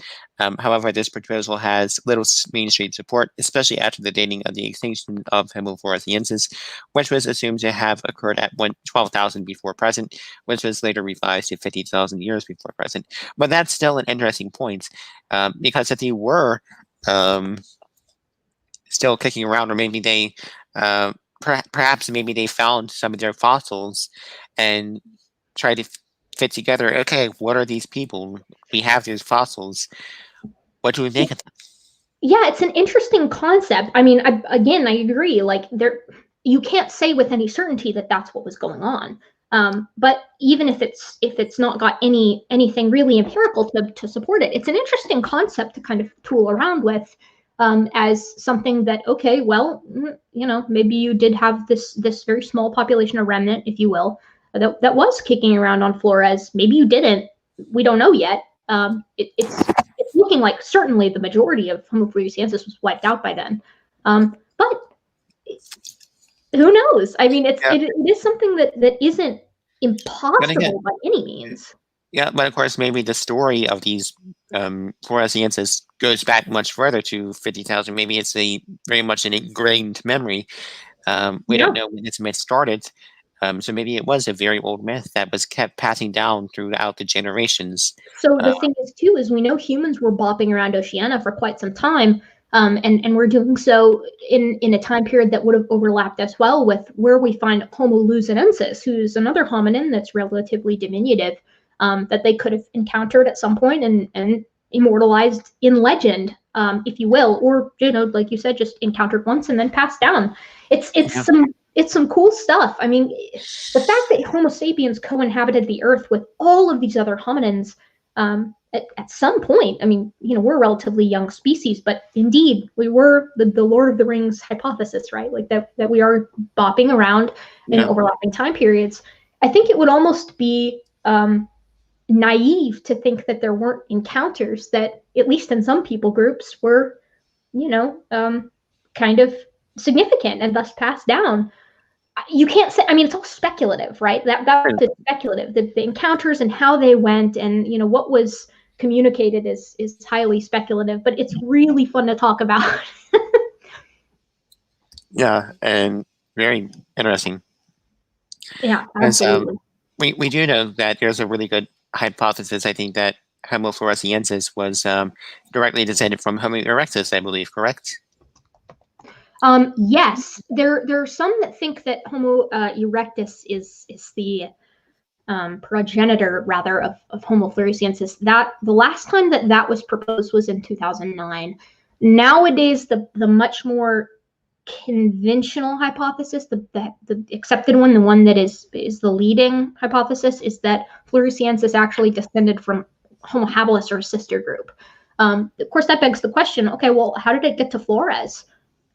However, this proposal has little mainstream support, especially after the dating of the extinction of Homo floresiensis, which was assumed to have occurred at 12,000 before present, which was later revised to 50,000 years before present. But that's still an interesting point, because if they were still kicking around, or maybe they perhaps maybe they found some of their fossils and tried to fit together, okay, what are these people? We have these fossils. What do we make of them? Yeah, it's an interesting concept. I mean, again, I agree. Like, you can't say with any certainty that that's what was going on. But even if it's not got anything really empirical to support it, it's an interesting concept to kind of tool around with, as something that, okay, well, maybe you did have this very small population, a remnant, if you will, that was kicking around on Flores. Maybe you didn't. We don't know yet. It's looking like certainly the majority of Homo floresiensis was wiped out by then. But who knows? I mean, it is something that isn't impossible by any means. Yeah, but of course, maybe the story of these floresiensis goes back much further to 50,000. Maybe it's very much an ingrained memory. We don't know when this myth started. So maybe it was a very old myth that was kept passing down throughout the generations. So the thing is, too, is we know humans were bopping around Oceania for quite some time. And we're doing so in a time period that would have overlapped as well with where we find Homo luzonensis, who's another hominin that's relatively diminutive, that they could have encountered at some point and immortalized in legend, if you will, or, you know, like you said, just encountered once and then passed down. It's some cool stuff. I mean, the fact that Homo sapiens co-inhabited the earth with all of these other hominins, at some point, I mean, you know, we're a relatively young species, but indeed we were the Lord of the Rings hypothesis, right? Like that we are bopping around in overlapping time periods. I think it would almost be naive to think that there weren't encounters that, at least in some people groups, were, you know, kind of significant and thus passed down. You can't say, I mean, it's all speculative, right? That is speculative. The encounters and how they went and, you know, what was communicated is highly speculative, but it's really fun to talk about. Yeah, and very interesting. Yeah, absolutely. We do know that there's a really good hypothesis, I think, that Homo floresiensis was directly descended from Homo erectus, I believe, correct? Yes, there are some that think that Homo erectus is the progenitor, rather, of Homo floresiensis. That the last time that was proposed was in 2009. Nowadays, the much more conventional hypothesis, the accepted one, the one that is the leading hypothesis, is that floresiensis actually descended from Homo habilis, or a sister group. Of course, that begs the question, okay, well, how did it get to Flores?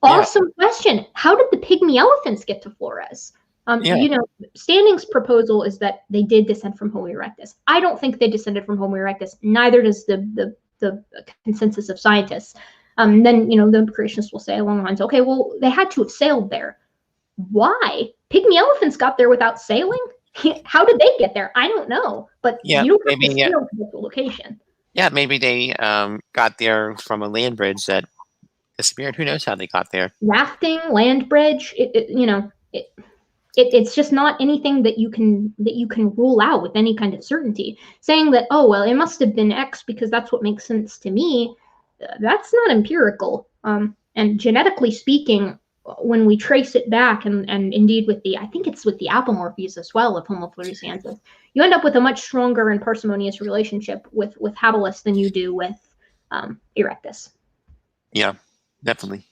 Awesome question. How did the pygmy elephants get to Flores? You know, Standing's proposal is that they did descend from Homo erectus. I don't think they descended from Homo erectus. Neither does the consensus of scientists. Then, you know, the creationists will say along the lines, okay, well, they had to have sailed there. Why? Pygmy elephants got there without sailing? How did they get there? I don't know. But you don't have to sail to get the location. Yeah, maybe they got there from a land bridge that disappeared. Who knows how they got there? Rafting, land bridge, it's just not anything that you can rule out with any kind of certainty. Saying that, oh, well, it must have been X because that's what makes sense to me, that's not empirical. And genetically speaking, when we trace it back, and indeed with I think it's with the apomorphies as well of Homo floresiensis, you end up with a much stronger and parsimonious relationship with habilis than you do with erectus. Yeah, definitely.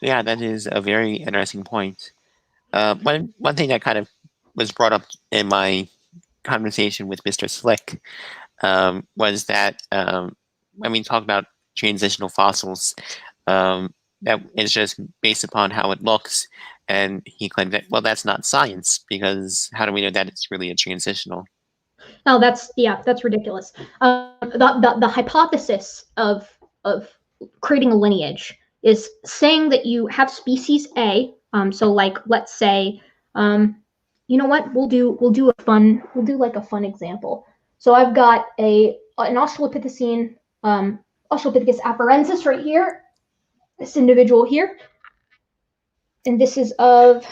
Yeah, that is a very interesting point. One thing that kind of was brought up in my conversation with Mr. Slick was that when we talk about transitional fossils, that is just based upon how it looks, and he claimed that, well, that's not science, because how do we know that it's really a transitional? No, that's ridiculous. The hypothesis of creating a lineage is saying that you have species A. So like, let's say, you know what? We'll do like a fun example. So I've got an Australopithecine, Australopithecus afarensis right here. This individual here, and this is of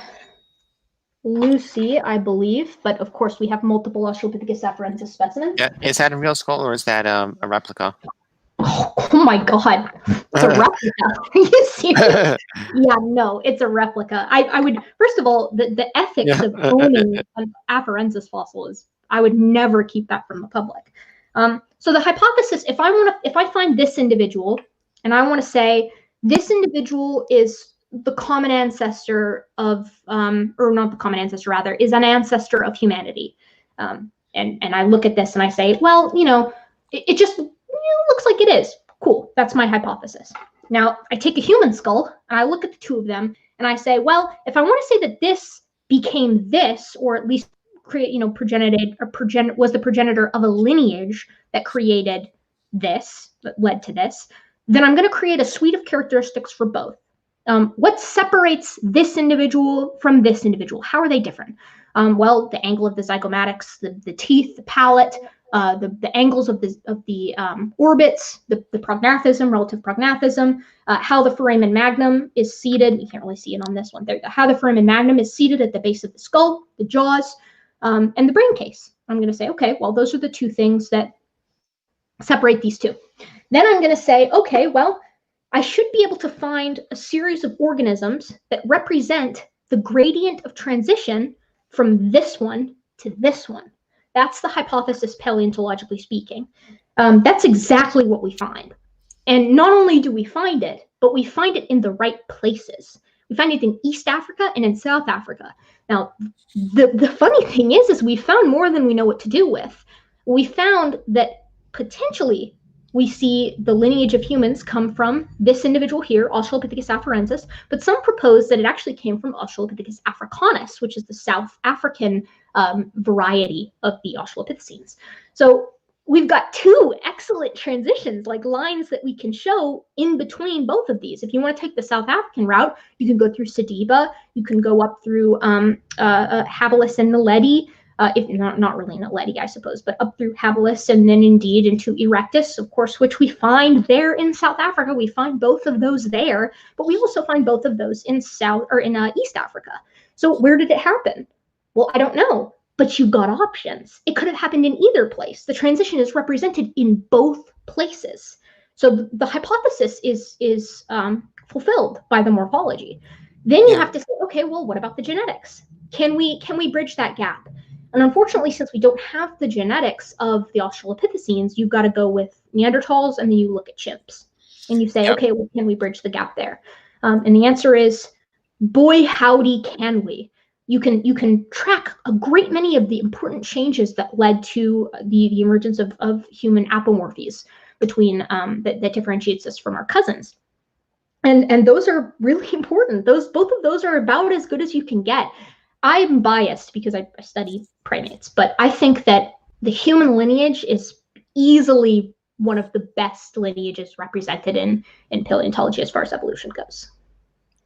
Lucy, I believe, but of course we have multiple Australopithecus afarensis specimens. Yeah, is that a real skull or is that a replica? Oh my God, it's a replica. Are you serious? Yeah, no, it's a replica. I would, first of all, the ethics of owning an afarensis fossil is, I would never keep that from the public. So the hypothesis, if I find this individual and I want to say this individual is the common ancestor of, or not the common ancestor, rather, is an ancestor of humanity. And I look at this and I say, well, you know, it just looks like it is. Cool. That's my hypothesis. Now I take a human skull and I look at the two of them and I say, well, if I want to say that this became this, or at least was the progenitor of a lineage that created this, that led to this, then I'm going to create a suite of characteristics for both. What separates this individual from this individual? How are they different? Well, the angle of the zygomatics, the teeth, the palate, the angles of the orbits, the prognathism, relative prognathism, how the foramen magnum is seated. You can't really see it on this one. There, how the foramen magnum is seated at the base of the skull, the jaws, and the brain case. I'm going to say, okay, well, those are the two things that separate these two. Then I'm going to say, okay, well, I should be able to find a series of organisms that represent the gradient of transition from this one to this one. That's the hypothesis, paleontologically speaking. That's exactly what we find. And not only do we find it, but we find it in the right places. We find it in East Africa and in South Africa. Now, the funny thing is we found more than we know what to do with. We found that potentially we see the lineage of humans come from this individual here, Australopithecus afarensis, but some propose that it actually came from Australopithecus africanus, which is the South African variety of the Australopithecines. So we've got two excellent transitions, like lines that we can show in between both of these. If you want to take the South African route, you can go through Sediba, you can go up through Habilis and Naledi, if not really Naledi, I suppose, but up through Habilis and then indeed into Erectus, of course, which we find there in South Africa. We find both of those there, but we also find both of those in East Africa. So where did it happen? Well, I don't know, but you've got options. It could have happened in either place. The transition is represented in both places. So the hypothesis is fulfilled by the morphology. Then you have to say, okay, well, what about the genetics? Can we bridge that gap? And unfortunately, since we don't have the genetics of the Australopithecines, you've got to go with Neanderthals, and then you look at chimps. And you say, okay, well, can we bridge the gap there? And the answer is, boy, howdy, can we. You can track a great many of the important changes that led to the emergence of human apomorphies between that differentiates us from our cousins. And those are really important. Both of those are about as good as you can get. I'm biased because I study primates, but I think that the human lineage is easily one of the best lineages represented in paleontology as far as evolution goes.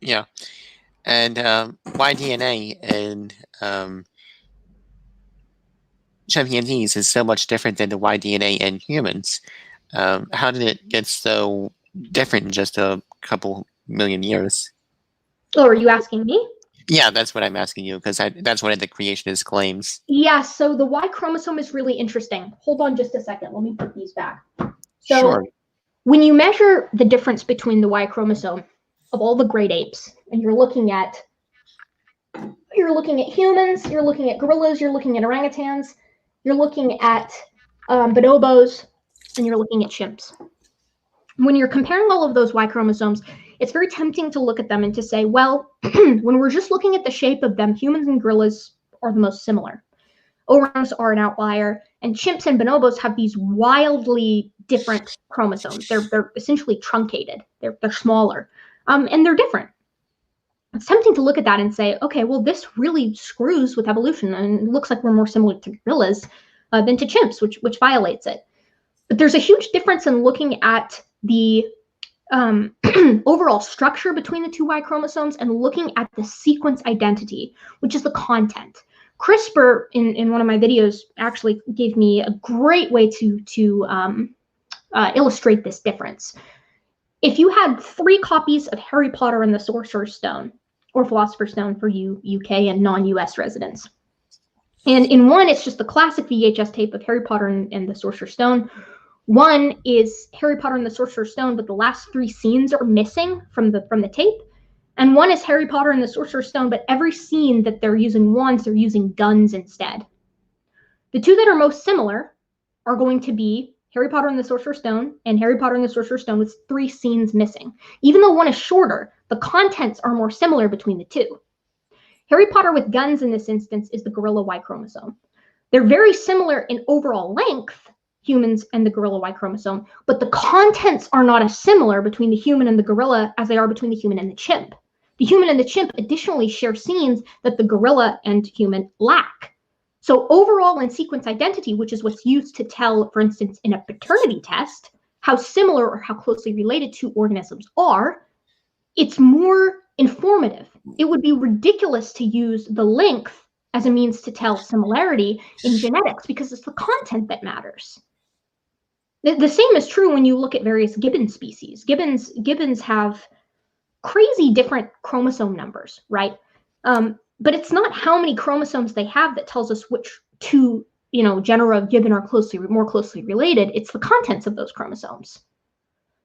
Yeah. And Y-DNA and chimpanzees is so much different than the Y-DNA in humans. How did it get so different in just a couple million years? Oh, are you asking me? Yeah, that's what I'm asking you, because that's one of the creationist claims. Yeah, so the Y chromosome is really interesting. Hold on just a second. Let me put these back. So Sure. When you measure the difference between the Y chromosome of all the great apes, and you're looking at humans, you're looking at gorillas, you're looking at orangutans, you're looking at bonobos, and you're looking at chimps. When you're comparing all of those Y chromosomes, it's very tempting to look at them and to say, well, when we're just looking at the shape of them, humans and gorillas are the most similar. Orangs are an outlier, and chimps and bonobos have these wildly different chromosomes. They're essentially truncated. They're smaller, and they're different. It's tempting to look at that and say, okay, well, this really screws with evolution, and it looks like we're more similar to gorillas than to chimps, which violates it. But there's a huge difference in looking at the overall structure between the two Y chromosomes and looking at the sequence identity, which is the content. CRISPR, in one of my videos, actually gave me a great way to illustrate this difference. If you had 3 copies of Harry Potter and the Sorcerer's Stone, or Philosopher's Stone for you UK and non-US residents, and in one, it's just the classic VHS tape of Harry Potter and the Sorcerer's Stone. One is Harry Potter and the Sorcerer's Stone, but the last 3 scenes are missing from the tape. And one is Harry Potter and the Sorcerer's Stone, but every scene that they're using wands, they're using guns instead. The 2 that are most similar are going to be Harry Potter and the Sorcerer's Stone and Harry Potter and the Sorcerer's Stone with 3 scenes missing. Even though one is shorter, the contents are more similar between the 2. Harry Potter with guns in this instance is the gorilla Y chromosome. They're very similar in overall length, humans and the gorilla Y chromosome, but the contents are not as similar between the human and the gorilla as they are between the human and the chimp. The human and the chimp additionally share genes that the gorilla and human lack. So overall in sequence identity, which is what's used to tell, for instance, in a paternity test, how similar or how closely related 2 organisms are, it's more informative. It would be ridiculous to use the length as a means to tell similarity in genetics because it's the content that matters. The same is true when you look at various gibbon species. Gibbons have crazy different chromosome numbers, right? But it's not how many chromosomes they have that tells us which 2 genera of gibbon are more closely related, it's the contents of those chromosomes.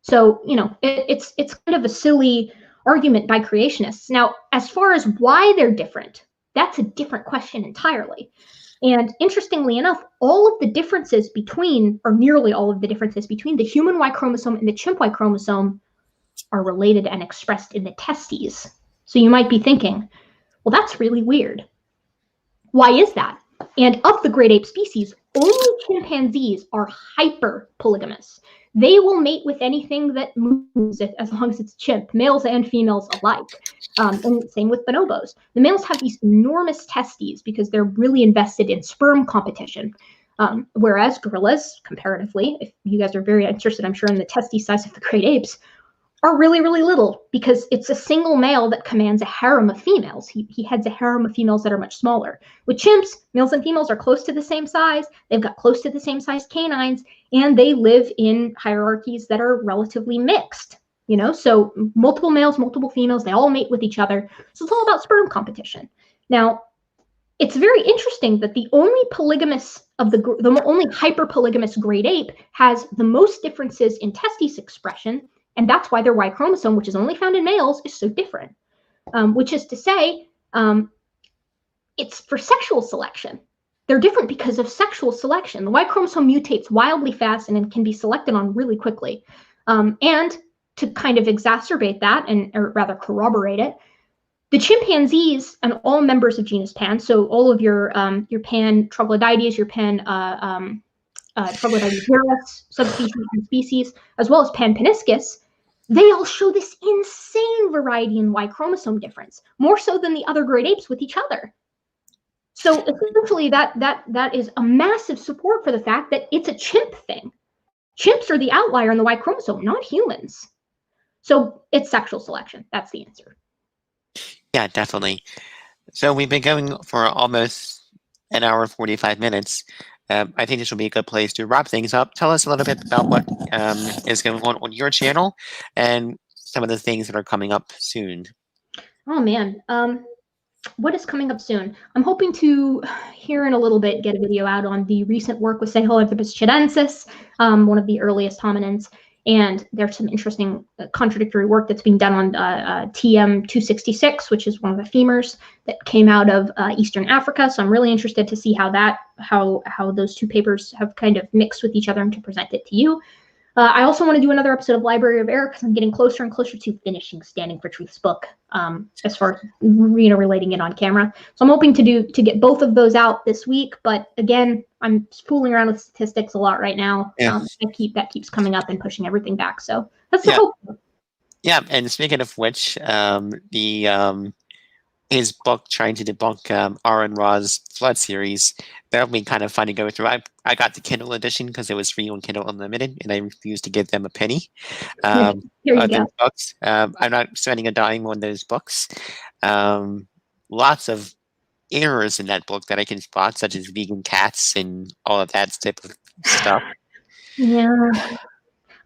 So, it's kind of a silly argument by creationists. Now, as far as why they're different, that's a different question entirely. And interestingly enough, all of the differences between, or nearly all of the differences between the human Y chromosome and the chimp Y chromosome are related and expressed in the testes. So you might be thinking, well, that's really weird. Why is that? And of the great ape species, only chimpanzees are hyper polygamous. They will mate with anything that moves as long as it's chimp, males and females alike. And same with bonobos. The males have these enormous testes because they're really invested in sperm competition. Whereas gorillas, comparatively, if you guys are very interested, I'm sure, in the testes size of the great apes, are really, really little because it's a single male that commands a harem of females. He heads a harem of females that are much smaller. With chimps, males and females are close to the same size. They've got close to the same size canines, and they live in hierarchies that are relatively mixed. So multiple males, multiple females, they all mate with each other. So it's all about sperm competition. Now, it's very interesting that the only polygamous of the only hyperpolygamous great ape has the most differences in testes expression. And that's why their Y chromosome, which is only found in males, is so different. Which is to say, it's for sexual selection. They're different because of sexual selection. The Y chromosome mutates wildly fast and can be selected on really quickly. And to kind of exacerbate that, or rather corroborate it, the chimpanzees and all members of genus Pan, so all of your Pan troglodytes, your Pan Troglodytes virus subspecies and species, as well as Pan paniscus, they all show this insane variety in Y chromosome difference, more so than the other great apes with each other. So essentially, that is a massive support for the fact that it's a chimp thing. Chimps are the outlier in the Y chromosome, not humans. So it's sexual selection. That's the answer. Yeah, definitely. So we've been going for almost an hour and 45 minutes. I think this will be a good place to wrap things up. Tell us a little bit about what is going on your channel and some of the things that are coming up soon. Oh, man. What is coming up soon? I'm hoping to, here in a little bit, get a video out on the recent work with Sahelanthropus chilensis, one of the earliest hominins. And there's some interesting contradictory work that's being done on TM266, which is one of the femurs that came out of Eastern Africa. So I'm really interested to see how those two papers have kind of mixed with each other and to present it to you. I also want to do another episode of Library of Erika because I'm getting closer and closer to finishing Standing for Truth's book, as far as relating it on camera. So I'm hoping to get both of those out this week. But again, I'm fooling around with statistics a lot right now. Yeah. That keeps coming up and pushing everything back. So that's the hope. Yeah, and speaking of which, his book trying to debunk R and Ra's flood series, that'll be kind of fun to go through. I got the Kindle edition because it was free on Kindle Unlimited, and I refused to give them a penny. Here you go. Books. I'm not spending a dime on those books. Lots of errors in that book that I can spot, such as vegan cats and all of that type of stuff. Yeah.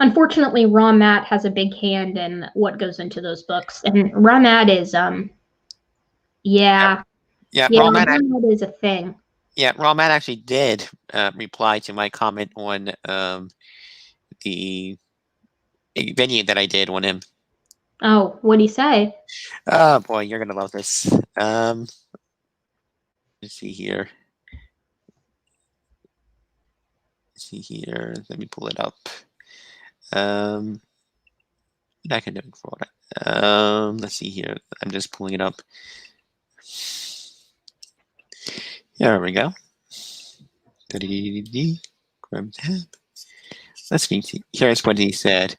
Unfortunately, Raw Matt has a big hand in what goes into those books, and Raw Matt is Yeah, Raw Matt is a thing. Yeah, Raw Matt actually did reply to my comment on the venue that I did on him. Oh, what'd he say? Oh boy, you're gonna love this. Let's see here. Let me pull it up. I can do it for that. Let's see here. I'm just pulling it up. There we go. Grab tab. Let's see. Here's what he said.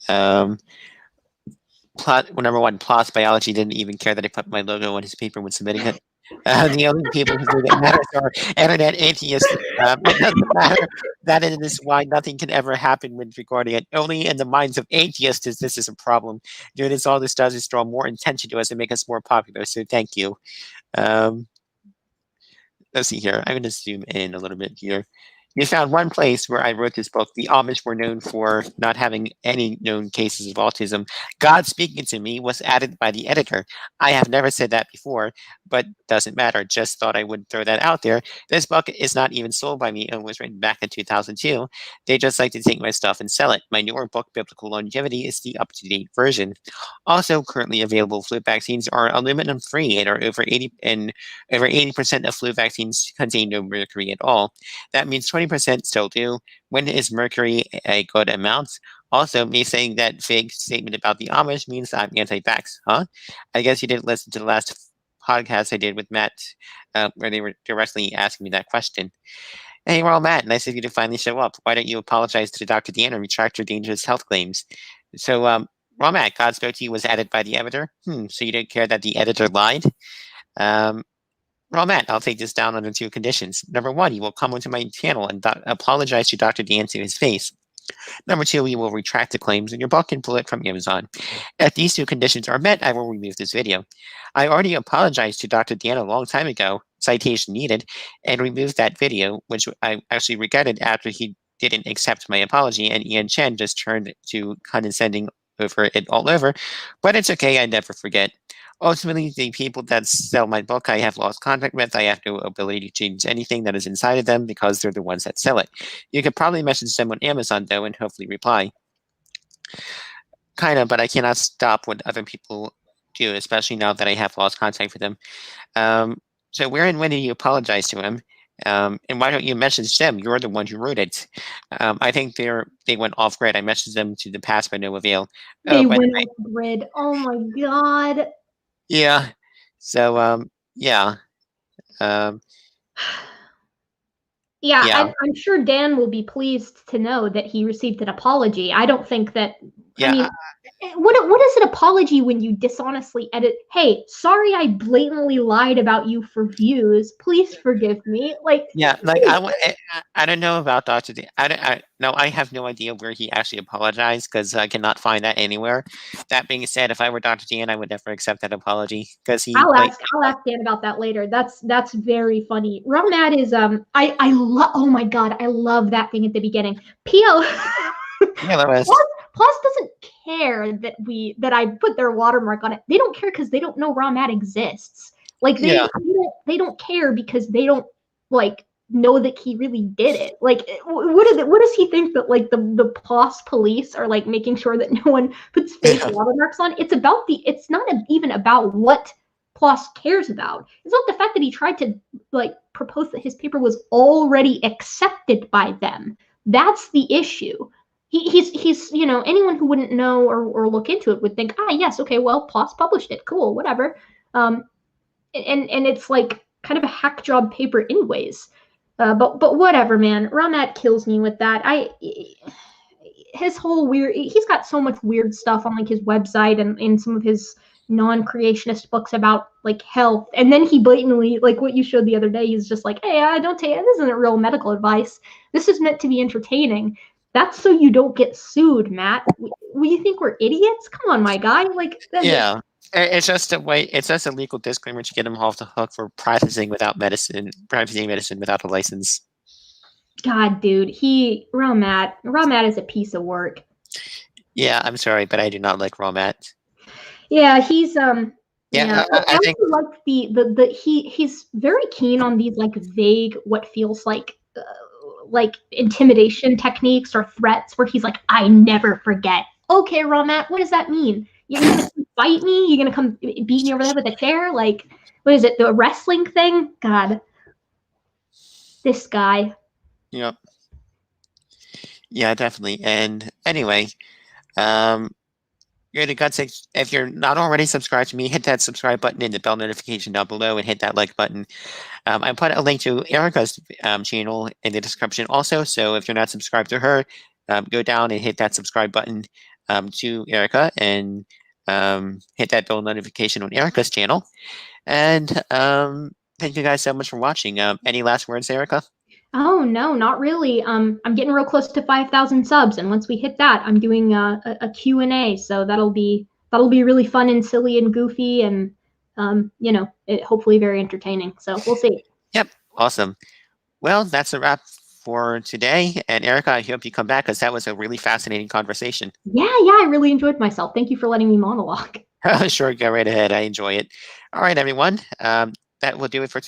Number one, PLOS Biology didn't even care that I put my logo on his paper when submitting it. The only people who think it matters are internet atheists. It doesn't matter. That is why nothing can ever happen with regarding it. Only in the minds of atheists is this a problem. Doing this, all this does is draw more attention to us and make us more popular. So thank you. Let's see here. I'm going to zoom in a little bit here. You found one place where I wrote this book. The Amish were known for not having any known cases of autism. God speaking to me was added by the editor. I have never said that before, but doesn't matter. Just thought I would throw that out there. This book is not even sold by me. It was written back in 2002. They just like to take my stuff and sell it. My newer book, Biblical Longevity, is the up-to-date version. Also, currently available flu vaccines are aluminum free and are over 80% of flu vaccines contain no mercury at all. That means 20% still do. When is mercury a good amount? Also, me saying that vague statement about the Amish means I'm anti-vax, huh? I guess you didn't listen to the last podcast I did with Matt, where they were directly asking me that question. Hey, well, Matt, nice of you to finally show up. Why don't you apologize to Dr. Dan and retract your dangerous health claims? So, well, Matt, God spoke to you was added by the editor. So you didn't care that the editor lied? Well, Matt, I'll take this down under two conditions. Number one, you will come onto my channel and apologize to Dr. Dan to his face. Number two, you will retract the claims in your book and pull it from Amazon. If these two conditions are met, I will remove this video. I already apologized to Dr. Dan a long time ago, citation needed, and removed that video, which I actually regretted after he didn't accept my apology, and Ian Chen just turned to condescending over it all over. But it's okay, I never forget. Ultimately, the people that sell my book, I have lost contact with. I have no ability to change anything that is inside of them because they're the ones that sell it. You could probably message them on Amazon, though, and hopefully reply. Kind of, but I cannot stop what other people do, especially now that I have lost contact with them. So where and when did you apologize to him? And why don't you message them? You're the one who wrote it. I think they went off grid. I messaged them to the past, but no avail. They went off grid. Oh my god. Yeah. So, yeah. Yeah. I'm sure Dan will be pleased to know that he received an apology. I don't think that. Yeah. I mean, what is an apology when you dishonestly edit? Hey, sorry, I blatantly lied about you for views. Please forgive me. Like, yeah, like I don't know about Dr. D. I have no idea where he actually apologized because I cannot find that anywhere. That being said, if I were Dr. Dan, I would never accept that apology because he. I'll ask Dan about that later. That's very funny. Real mad is I love. Oh my god, I love that thing at the beginning. P.O. Yeah, that was. Plus doesn't care that I put their watermark on it. They don't care because they don't know Raw Matt exists. Like they don't care because they don't like know that he really did it. Like what does he think that like the PLOS police are like making sure that no one puts fake watermarks on? It's not even about what PLOS cares about. It's not the fact that he tried to like propose that his paper was already accepted by them. That's the issue. He's anyone who wouldn't know or look into it would think, yes, okay, well, PLOS published it, cool, whatever. And it's like kind of a hack job paper anyways. But whatever, man. Ramat kills me with that. His whole weird. He's got so much weird stuff on like his website and in some of his non-creationist books about like health, and then he blatantly, like what you showed the other day, he's just like, hey, I don't take this isn't real medical advice. This is meant to be entertaining. That's so you don't get sued, Matt. You think we're idiots? Come on, my guy. Like, yeah, it's just a way. It's just a legal disclaimer to get him off the hook for practicing medicine without a license. God, dude, Raw Matt is a piece of work. Yeah, I'm sorry, but I do not like Raw Matt. Yeah, he's Yeah, I think like he's very keen on these like vague, what feels like intimidation techniques or threats where he's like, I never forget. Okay, Ramat, what does that mean? You're gonna fight me? You're gonna come beat me over there with a chair? Like, what is it, the wrestling thing? God. This guy. Yep. Yeah, definitely. And anyway, you're the Gutsick. If you're not already subscribed to me, hit that subscribe button and the bell notification down below and hit that like button. I put a link to Erika's channel in the description also. So if you're not subscribed to her, go down and hit that subscribe button to Erika and hit that bell notification on Erika's channel. And thank you guys so much for watching. Any last words, Erika? Oh, no, not really. I'm getting real close to 5,000 subs, and once we hit that, I'm doing a Q&A, so that'll be really fun and silly and goofy and hopefully very entertaining. So we'll see. Yep, awesome. Well, that's a wrap for today. And Erika, I hope you come back because that was a really fascinating conversation. Yeah, I really enjoyed myself. Thank you for letting me monologue. Sure, go right ahead. I enjoy it. All right, everyone. That will do it for today.